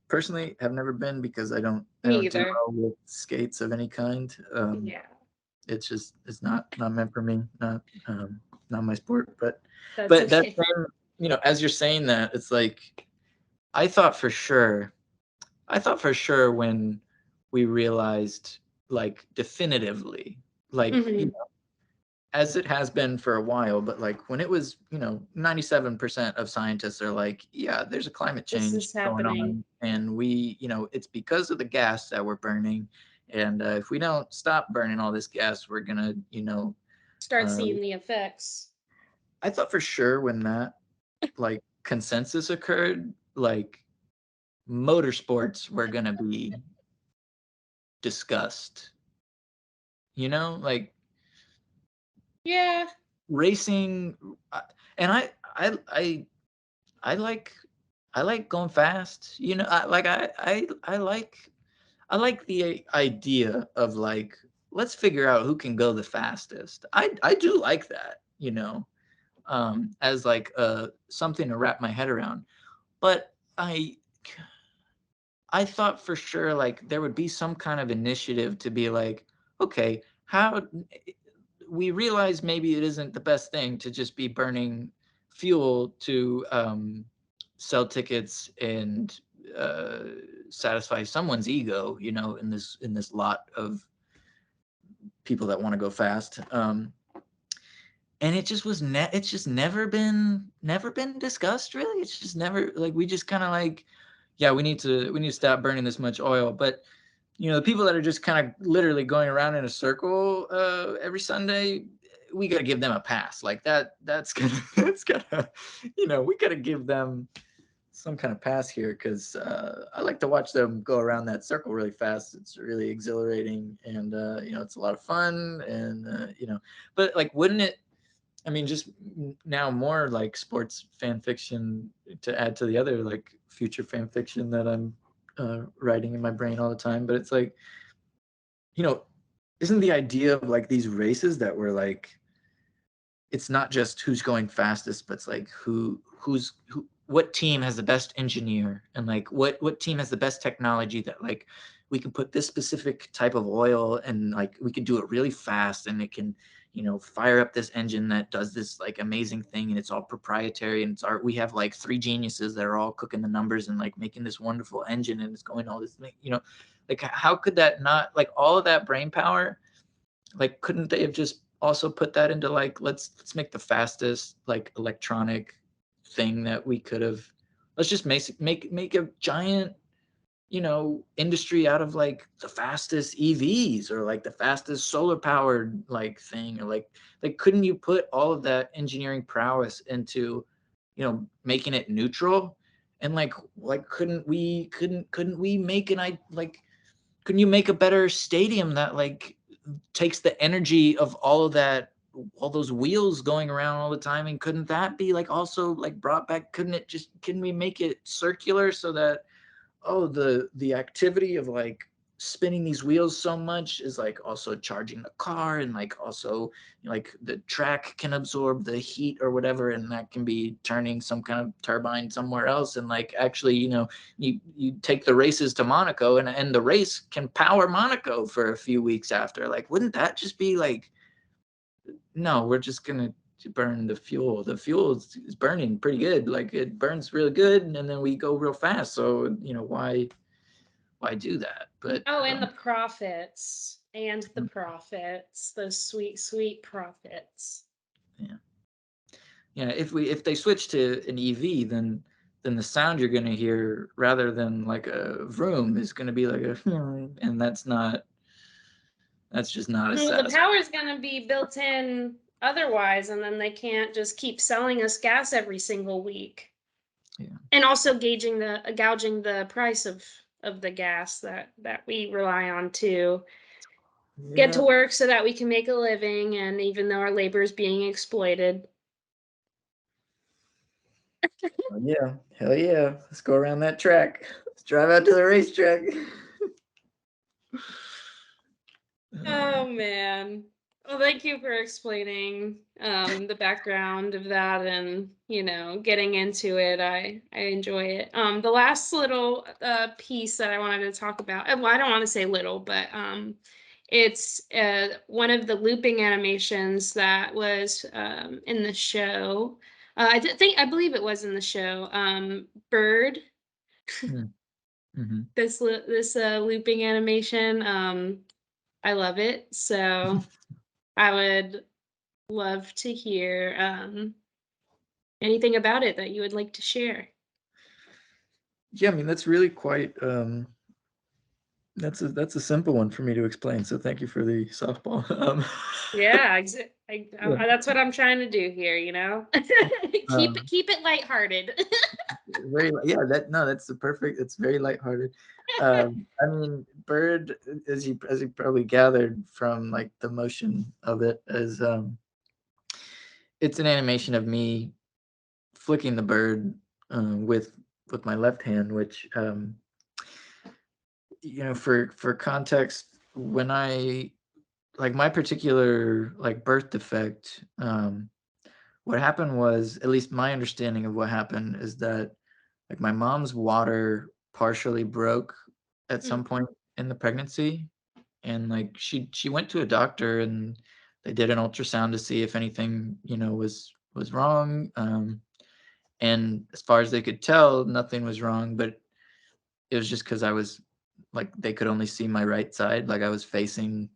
personally have never been because I don't Me do either. well with skates of any kind. Yeah, It's not meant for me, not my sport. that's But that okay. same, as you're saying that, it's like I thought for sure when we realized, like, definitively, like, Hmm. as it has been for a while, but like when it was, 97% of scientists are like, yeah, there's a climate This change is going happening. on, and we, it's because of the gas that we're burning, and if we don't stop burning all this gas, we're gonna, Start uh, seeing the effects. I thought for sure when that, like, consensus occurred, like, motorsports were gonna be discussed, like Yeah. racing, and I I I like I like going fast. I like the idea of, like, let's figure out who can go the fastest. I do like that, as like something to wrap my head around. But I thought for sure, like, there would be some kind of initiative to be like, okay, how we realize maybe it isn't the best thing to just be burning fuel to sell tickets and uh, satisfy someone's ego, in this lot of people that want to go fast. And it just it's just never been discussed really. It's just never, like, we just kind of like, yeah, we need to stop burning this much oil. But the people that are just kind of literally going around in a circle every Sunday, we got to give them a pass. Like that's gonna that's gonna, we got to give them some kind of pass here, because I like to watch them go around that circle really fast. It's really exhilarating, and it's a lot of fun, and but like, wouldn't it? I mean, just now more like sports fan fiction to add to the other, like, future fan fiction that I'm writing in my brain all the time. But it's like, you know, isn't the idea of, like, these races that were like, it's not just who's going fastest, but it's like what team has the best engineer, and like what team has the best technology that, like, we can put this specific type of oil, and like we can do it really fast, and it can, fire up this engine that does this, like, amazing thing, and it's all proprietary, and we have like three geniuses that are all cooking the numbers and like making this wonderful engine, and it's going all this, like, how could that not, like, all of that brain power, like, couldn't they have just also put that into, like, let's make the fastest, like, electronic thing that we could have, let's just make a giant, industry out of, like, the fastest EVs, or like the fastest solar powered, like, thing, or like couldn't you put all of that engineering prowess into, making it neutral, and like couldn't we make couldn't you make a better stadium that, like, takes the energy of all of that, all those wheels going around all the time, and couldn't that be, like, also, like, brought back? Couldn't we make it circular so that, oh, the activity of, like, spinning these wheels so much is, like, also charging the car, and like also, like, the track can absorb the heat or whatever, and that can be turning some kind of turbine somewhere else, and like, actually, you take the races to Monaco, and the race can power Monaco for a few weeks after. Like, wouldn't that just be like, no, we're just gonna burn the fuel. The fuel is burning pretty good. Like, it burns really good, and then we go real fast. So, why do that? But Oh, and the profits. And the profits. Those sweet, sweet profits. yeah, yeah. If they switch to an EV, then the sound you're gonna hear, rather than like a vroom, is gonna be like a and that's just not as Well, the satisfying. power is going to be built in otherwise, and then they can't just keep selling us gas every single week. Yeah. And also gouging the price of the gas that we rely on to get to Yeah. work so that we can make a living, and even though our labor is being exploited. Oh, yeah. Hell yeah. Let's go around that track. Let's drive out to the racetrack. Oh man. Well, thank you for explaining the background of that, and getting into it. I enjoy it. The last little piece that I wanted to talk about. Well, I don't want to say little, but it's one of the looping animations that was in the show. I believe it was in the show. Bird. Mm-hmm. This looping animation. I love it. So I would love to hear anything about it that you would like to share. Yeah, I mean that's really quite that's a simple one for me to explain. So thank you for the softball. Yeah, Yeah. that's what I'm trying to do here. Um, Keep it lighthearted. yeah, that's the perfect. It's very lighthearted. I mean, Bird, as you probably gathered from like the motion of it, is it's an animation of me flicking the bird with my left hand, which for context, when I like my particular like birth defect, what happened was, at least my understanding of what happened is that like my mom's water partially broke at some Mm, point in the pregnancy, and like she went to a doctor and they did an ultrasound to see if anything was wrong. And as far as they could tell, nothing was wrong, but it was just because I was like they could only see my right side, like I was facing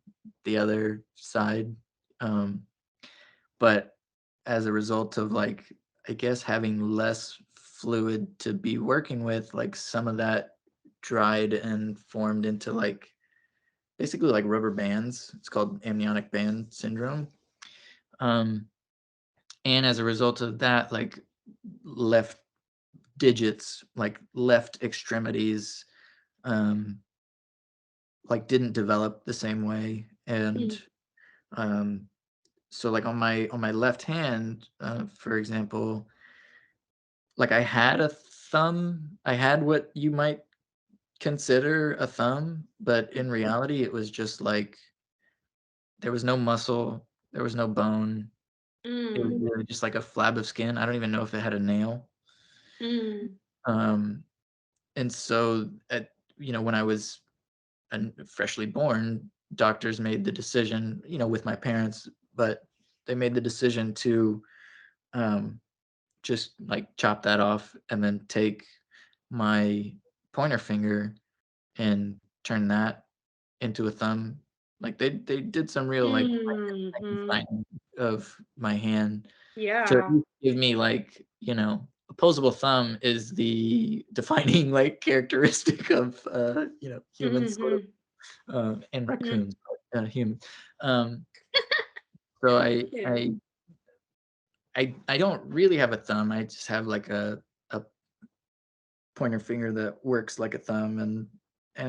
the other side. Um, but as a result of like I guess having less fluid to be working with, like some of that dried and formed into like basically like rubber bands. It's called amniotic band syndrome. Um, and as a result of that, like left digits, like left extremities, um, like didn't develop the same way. And mm, um, so like on my left hand, for example, like I had a thumb. I had what you might consider a thumb, but in reality, it was just like there was no muscle, there was no bone. It was mm, really just like a flab of skin. I don't even know if it had a nail. mm, Um, and so when I was freshly born, doctors made the decision, with my parents, but they made the decision to um, just like chop that off and then take my pointer finger and turn that into a thumb. Like they did some real like mm. Frankenstein of my hand to at Yeah. least give me like, opposable thumb is the defining like characteristic of humans sort Mm-hmm. of and Mm. raccoons, but human. Um, so Yeah. I don't really have a thumb. I just have like a pointer finger that works like a thumb, and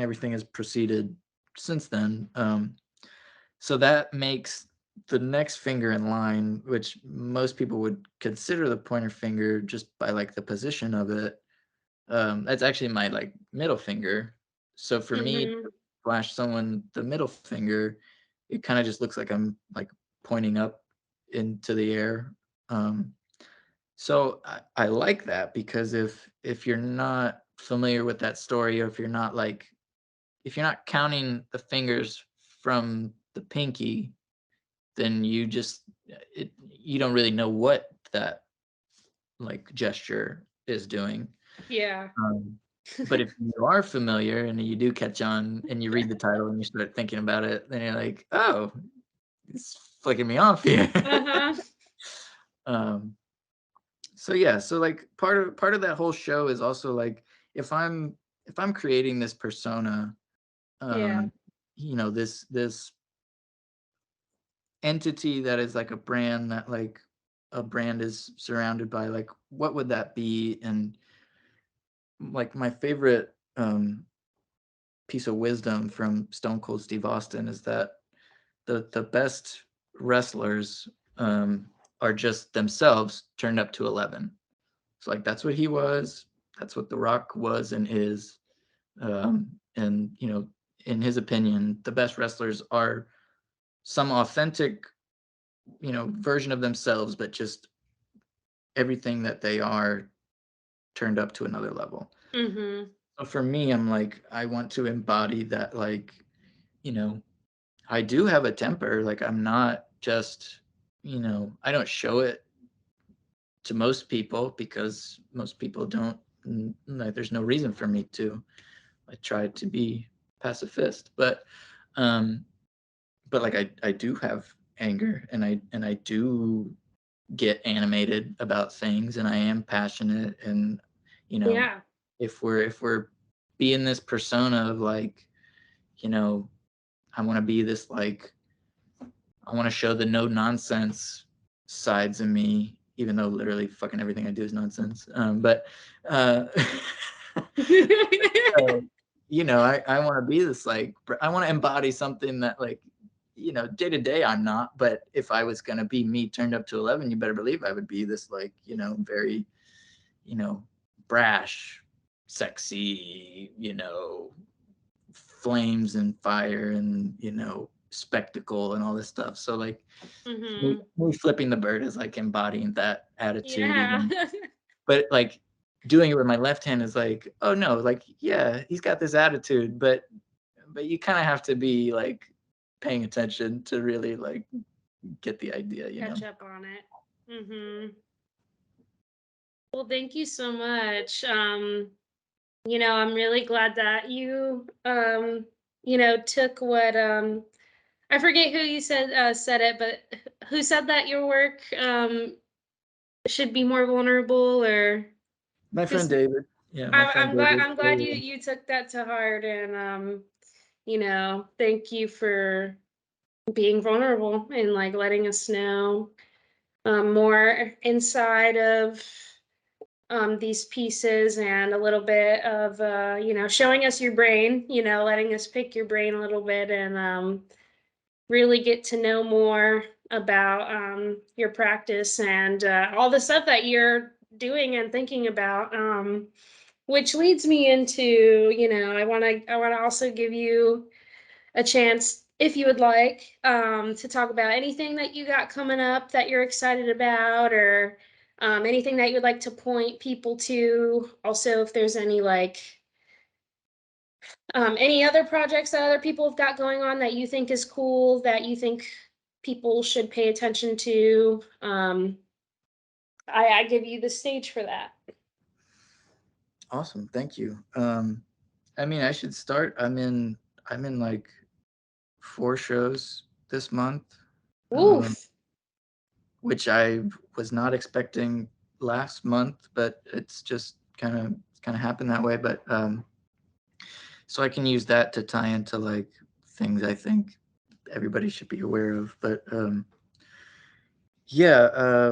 everything has proceeded since then. So that makes the next finger in line, which most people would consider the pointer finger just by like the position of it. That's actually my like middle finger. So for me to Mm-hmm. flash someone the middle finger, it kind of just looks like I'm like pointing up into the air. Um, so I like that because if you're not familiar with that story, or if you're not counting the fingers from the pinky, then you don't really know what that like gesture is doing. Yeah. Um, but if you are familiar and you do catch on and you read the title and you start thinking about it, then you're like, oh, it's flicking me off here. Uh-huh. um, so yeah, so like part of that whole show is also like if I'm if I'm creating this persona, Yeah. um, this entity that is like a brand, that like a brand is surrounded by, like what would that be? And like my favorite piece of wisdom from Stone Cold Steve Austin is that the best wrestlers are just themselves turned up to 11. So like that's what he was, that's what The Rock was and is. And in his opinion, the best wrestlers are some authentic, version of themselves, but just everything that they are turned up to another level. Mm-hmm. So for me, I'm like, I want to embody that, like, you know, I do have a temper. Like, I'm not just, I don't show it to most people because most people don't, like, there's no reason for me to. I try to be pacifist, um, but like, I do have anger, and I do get animated about things, and I am passionate, and you know Yeah. if we're being this persona of, like, I want to be this, like, I want to show the no nonsense sides of me, even though literally fucking everything I do is nonsense. But uh, so, I want to be this, like, I want to embody something that, like, day to day I'm not, but if I was gonna be me turned up to 11, you better believe I would be this, like, very, you know, brash, sexy, flames and fire and, spectacle and all this stuff. So, like, Mm-hmm. me flipping the bird is like embodying that attitude Yeah. even. But, like, doing it with my left hand is like, oh no, like, yeah, he's got this attitude, but you kind of have to be, like, paying attention to really, like, get the idea. Catch up on it. Mm-hmm. Well, thank you so much. I'm really glad that you took what I forget who you said it, but who said that your work should be more vulnerable, or My friend just David. Yeah, my friend David. I'm glad you took that to heart, and thank you for being vulnerable and like letting us know more inside of these pieces, and a little bit of showing us your brain, letting us pick your brain a little bit, and really get to know more about your practice, and all the stuff that you're doing and thinking about, which leads me into, I want to also give you a chance, if you would like, to talk about anything that you got coming up that you're excited about, or anything that you'd like to point people to. Also, if there's any other projects that other people have got going on that you think is cool, that you think people should pay attention to, I give you the stage for that. Awesome, thank you. I mean, I should start. I'm in like 4 shows this month, um, Oof. which I was not expecting last month, but it's just kind of happened that way. But so I can use that to tie into, like, things I think everybody should be aware of. But yeah,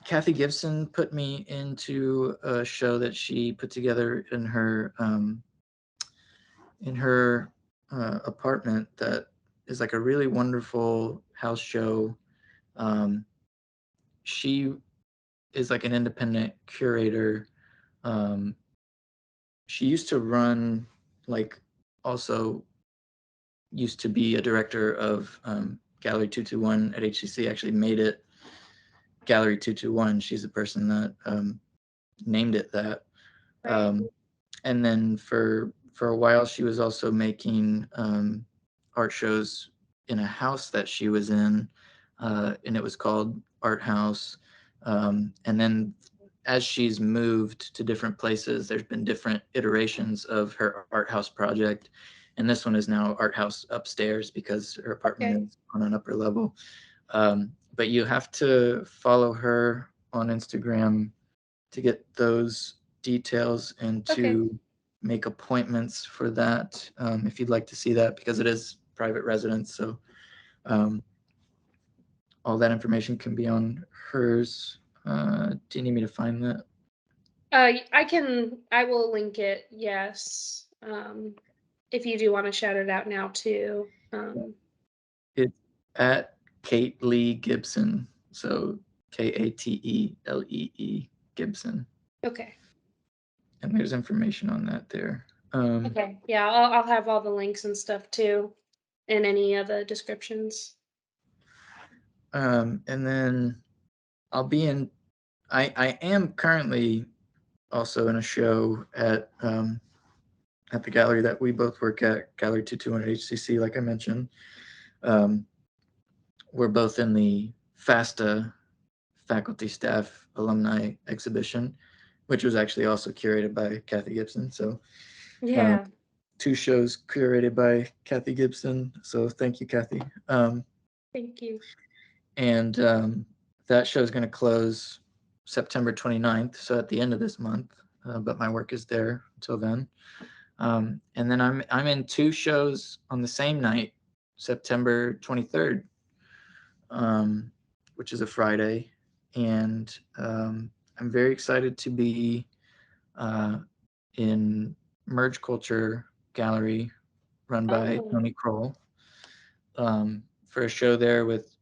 Kathy Gibson put me into a show that she put together in her apartment that is like a really wonderful house show. Um, she is like an independent curator. Um, she used to run, like, also used to be a director of Gallery 221 at HCC. Actually made it Gallery 221. She's the person that named it that. Right. And then for a while, she was also making art shows in a house that she was in, and it was called Art House. And then as she's moved to different places, there's been different iterations of her art house project. And this one is now Art House Upstairs because her apartment Okay. is on an upper level. But you have to follow her on Instagram to get those details and Okay. to make appointments for that, if you'd like to see that, because it is private residence. So um, all that information can be on hers. Do you need me to find that? I will link it, yes. If you do want to shout it out now too. It's at Kate Lee Gibson. So Kateelee Gibson. Okay. And there's information on that there. Okay. Yeah, I'll have all the links and stuff too. in any of the descriptions. And then I'll be in. I am currently also in a show at the gallery that we both work at, Gallery 221 at HCC. Like I mentioned, we're both in the FASTA faculty, staff, alumni exhibition, which was actually also curated by Kathy Gibson. So Yeah. 2 shows curated by Kathy Gibson. So thank you, Kathy. Thank you. And that show is going to close September 29th, so at the end of this month. But my work is there until then. And then I'm in 2 shows on the same night, September 23rd, which is a Friday, and I'm very excited to be in Merge Culture Gallery, run by Tony Kroll, for a show there with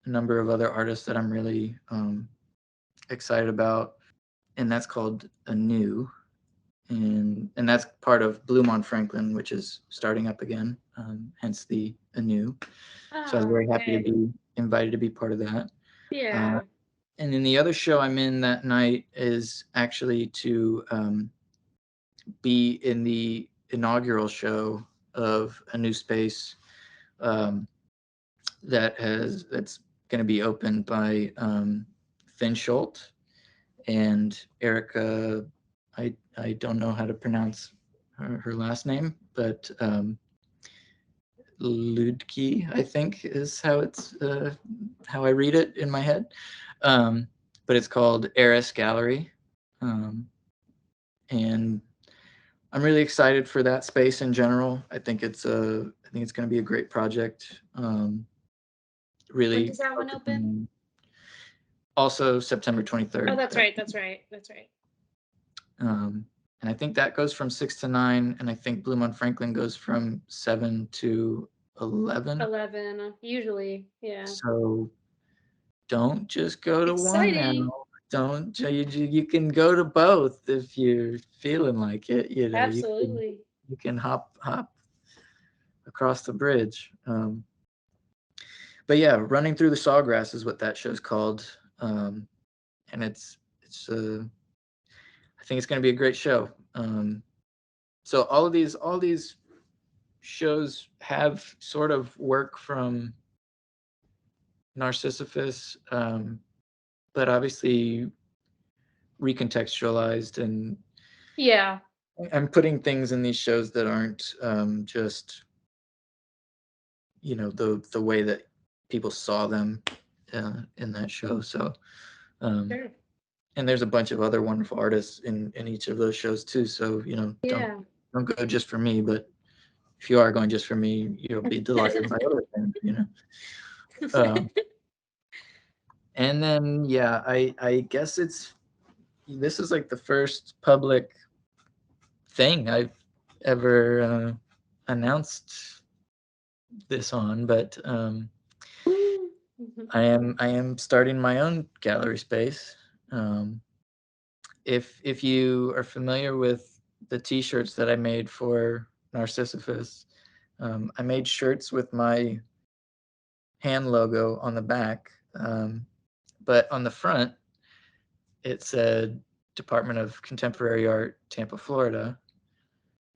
a number of other artists that I'm really excited about, and that's called Anew, and that's part of Bloom on Franklin, which is starting up again, hence the Anew. So I was very happy to be invited to be part of that. Yeah. And then the other show I'm in that night is actually to be in the inaugural show of a new space that's going to be opened by Finn Schultz and Erica. I don't know how to pronounce her last name, but Ludke, I think, is how I read it in my head. But it's called Eris Gallery, and I'm really excited for that space in general. I think it's going to be a great project. Really. When does that one open? Also September 23rd. Oh, that's right. That's right. That's right. And I think that goes from 6 to 9, and I think Bloom on Franklin goes from 7 to 11. 11, usually, yeah. So don't just go to Exciting. one now. Don't you can go to both if you're feeling like it. You know, Absolutely. you can hop across the bridge. But yeah, Running Through the Sawgrass is what that show's called, and it's I think it's going to be a great show. So all these shows have sort of work from Narcissiphus, but obviously recontextualized, and yeah, I'm putting things in these shows that aren't just the way that people saw them in that show. So sure. And there's a bunch of other wonderful artists in each of those shows too. So Yeah. don't go just for me, but if you are going just for me, you'll be delighted by other things. And then yeah, I guess this is like the first public thing I've ever announced this on, but I am starting my own gallery space. If you are familiar with the T-shirts that I made for Narcissiphus, I made shirts with my hand logo on the back, but on the front it said Department of Contemporary Art, Tampa, Florida,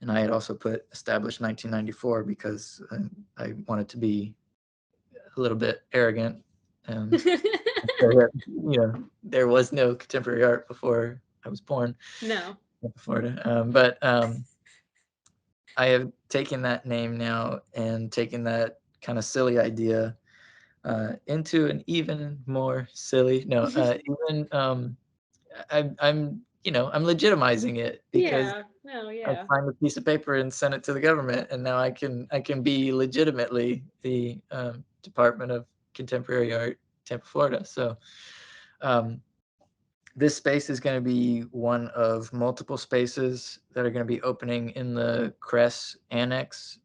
and I had also put established 1994 because I wanted to be a little bit arrogant. There was no contemporary art before I was born. No. In Florida, but I have taken that name now and taken that kind of silly idea into an even more silly. No, even I'm legitimizing it because Yeah. No, I yeah. signed a piece of paper and sent it to the government, and now I can be legitimately the Department of Contemporary Art, Tampa, Florida. So this space is going to be one of multiple spaces that are going to be opening in the Cress Annex,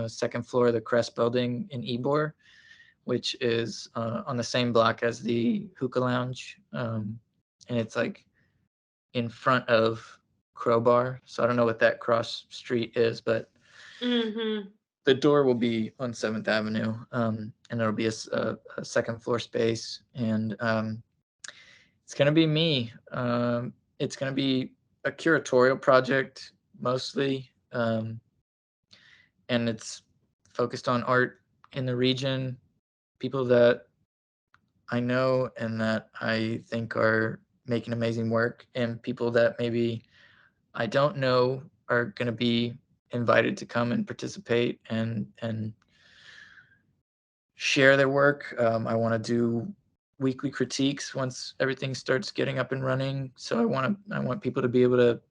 second floor of the Cress building in Ybor, which is on the same block as the Hookah Lounge. And it's like in front of Crowbar. So I don't know what that cross street is, but the door will be on 7th Avenue, and it'll be a second floor space, and it's gonna be me. It's gonna be a curatorial project mostly, and it's focused on art in the region, people that I know and that I think are making amazing work, and people that maybe I don't know are going to be invited to come and participate and share their work. I want to do weekly critiques once everything starts getting up and running. So I want people to be able to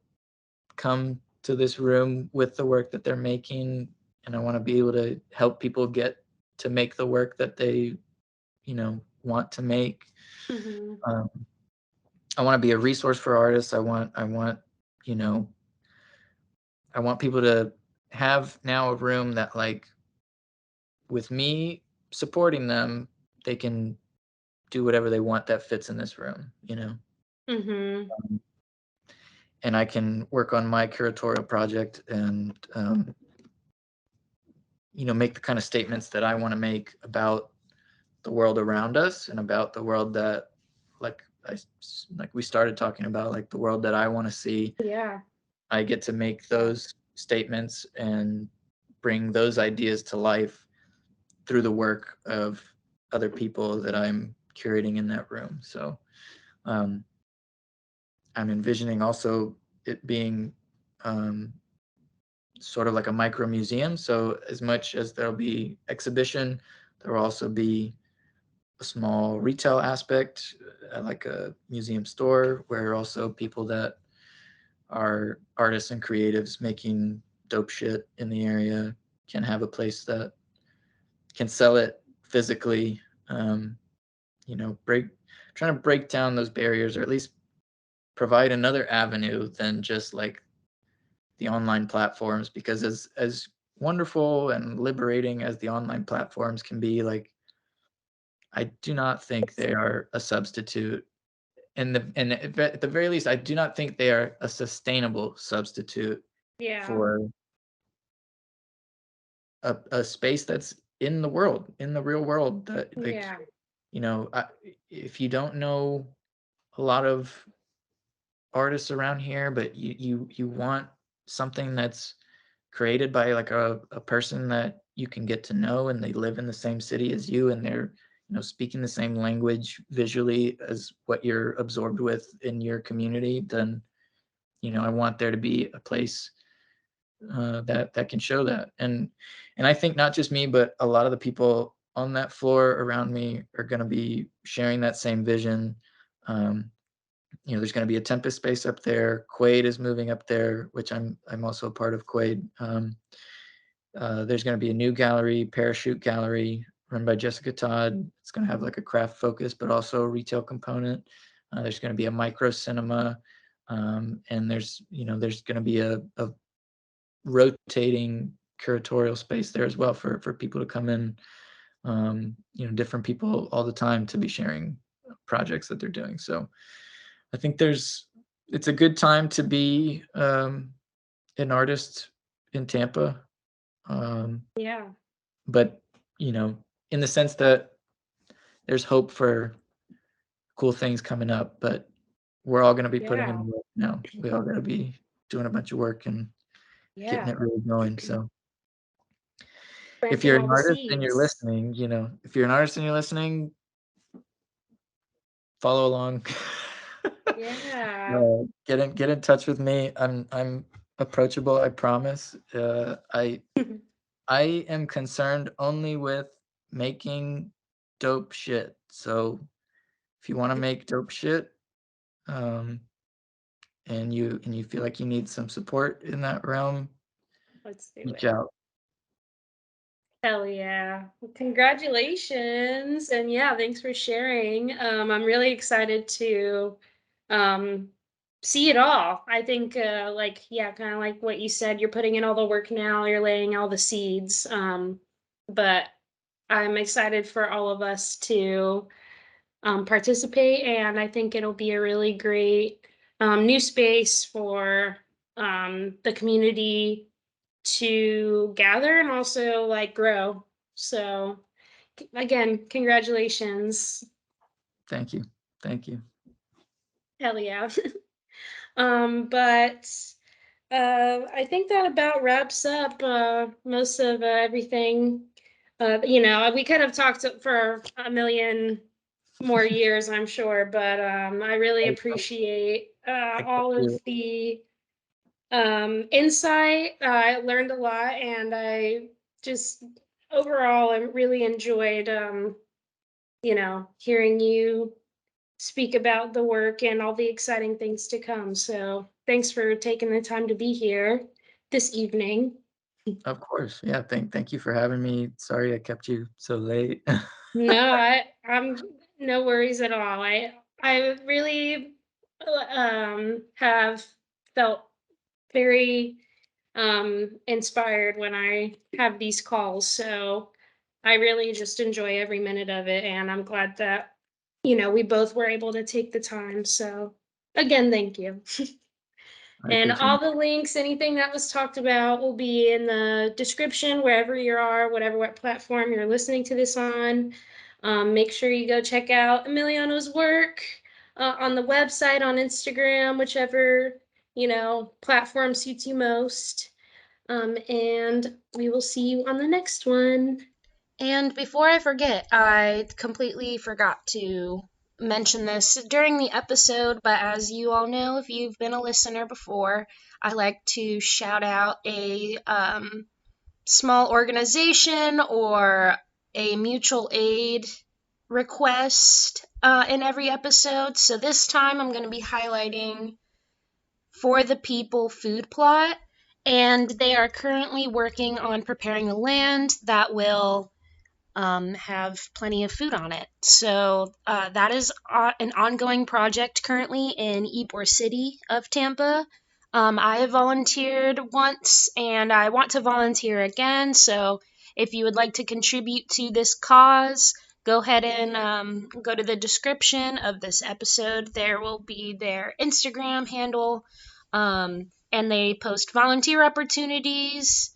come to this room with the work that they're making, and I want to be able to help people get to make the work that they, want to make. Mm-hmm. I want to be a resource for artists. You know, I want people to have now a room that, like, with me supporting them, they can do whatever they want that fits in this room, Mm-hmm. and I can work on my curatorial project and, make the kind of statements that I want to make about the world around us and about the world that, like like we started talking about, like the world that I want to see. Yeah. I get to make those statements and bring those ideas to life through the work of other people that I'm curating in that room. So um, I'm envisioning also it being sort of like a micro museum. So as much as there'll be exhibition, there will also be a small retail aspect, like a museum store, where also people that are artists and creatives making dope shit in the area can have a place that can sell it physically. Trying to break down those barriers, or at least provide another avenue than just like the online platforms, because as wonderful and liberating as the online platforms can be, like, I do not think they are a substitute. And at the very least, I do not think they are a sustainable substitute Yeah. for a space that's in the world, in the real world. That, like, Yeah. if you don't know a lot of artists around here, but you want something that's created by, like, a person that you can get to know, and they live in the same city as you, and they're, speaking the same language visually as what you're absorbed with in your community, then, I want there to be a place that can show that. And I think not just me, but a lot of the people on that floor around me are going to be sharing that same vision. Um, there's going to be a Tempest space up there. Quaid is moving up there, which I'm also a part of Quaid. There's going to be a new gallery, Parachute Gallery, run by Jessica Todd. It's going to have like a craft focus, but also a retail component. There's going to be a micro cinema, and there's going to be a rotating curatorial space there as well for people to come in. Different people all the time to be sharing projects that they're doing. So I think it's a good time to be an artist in Tampa. Yeah. But, in the sense that there's hope for cool things coming up, but we're all going to be putting in Yeah. the work now. We all got to be doing a bunch of work and getting Yeah. it really going. So if Planting you're all an the artist and you're seeds. listening, follow along. Yeah. Get in touch with me. I'm approachable, I promise. I am concerned only with making dope shit. So if you want to make dope shit, um, and you feel like you need some support in that realm, Let's do reach it. out. Hell yeah. Well, congratulations. And yeah, thanks for sharing. I'm really excited to um see it all. I think like yeah, kind of like what you said, you're putting in all the work now, you're laying all the seeds. But I'm excited for all of us to participate, and I think it'll be a really great new space for the community to gather and also like grow. So again, congratulations. Thank you. Thank you. Hell yeah. But I think that about wraps up most of everything. We could have talked for a million more years, I'm sure, but I really I, appreciate I kept all of you. the insight. I learned a lot, and I just overall I really enjoyed, hearing you speak about the work and all the exciting things to come. So thanks for taking the time to be here this evening. Of course. Yeah. Thank you for having me. Sorry I kept you so late. No, I'm no worries at all. I really have felt very inspired when I have these calls. So I really just enjoy every minute of it, and I'm glad that we both were able to take the time. So again, thank you. I And appreciate all it. the links, anything that was talked about, will be in the description wherever you are, whatever platform you're listening to this on. Make sure you go check out Emiliano's work on the website, on Instagram, whichever platform suits you most. And we will see you on the next one. And before I forget, I completely forgot to mention this during the episode, but as you all know, if you've been a listener before, I like to shout out a small organization or a mutual aid request in every episode. So this time I'm going to be highlighting For the People Food Plot, and they are currently working on preparing a land that will have plenty of food on it. So that is an ongoing project currently in Ybor City of Tampa. I have volunteered once and I want to volunteer again. So if you would like to contribute to this cause, go ahead and go to the description of this episode. There will be their Instagram handle, and they post volunteer opportunities.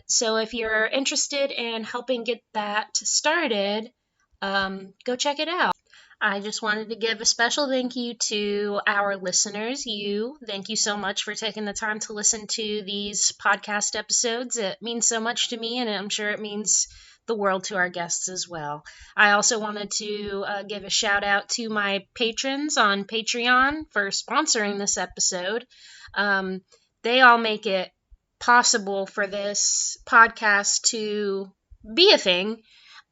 So if you're interested in helping get that started, go check it out. I just wanted to give a special thank you to our listeners. Thank you so much for taking the time to listen to these podcast episodes. It means so much to me, and I'm sure it means the world to our guests as well. I also wanted to give a shout out to my patrons on Patreon for sponsoring this episode. They all make it possible for this podcast to be a thing.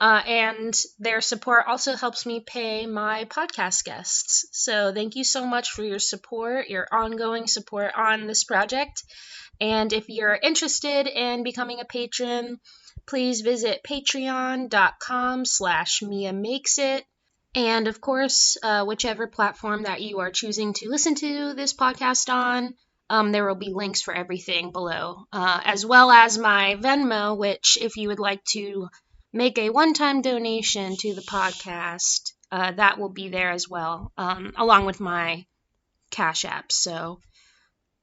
And their support also helps me pay my podcast guests. So thank you so much for your support, your ongoing support on this project. And if you're interested in becoming a patron, please visit patreon.com/MiaMakesIt. And of course, whichever platform that you are choosing to listen to this podcast on, there will be links for everything below, as well as my Venmo, which if you would like to make a one-time donation to the podcast, that will be there as well, along with my Cash App. So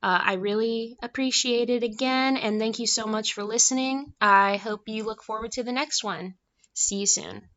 I really appreciate it again, and thank you so much for listening. I hope you look forward to the next one. See you soon.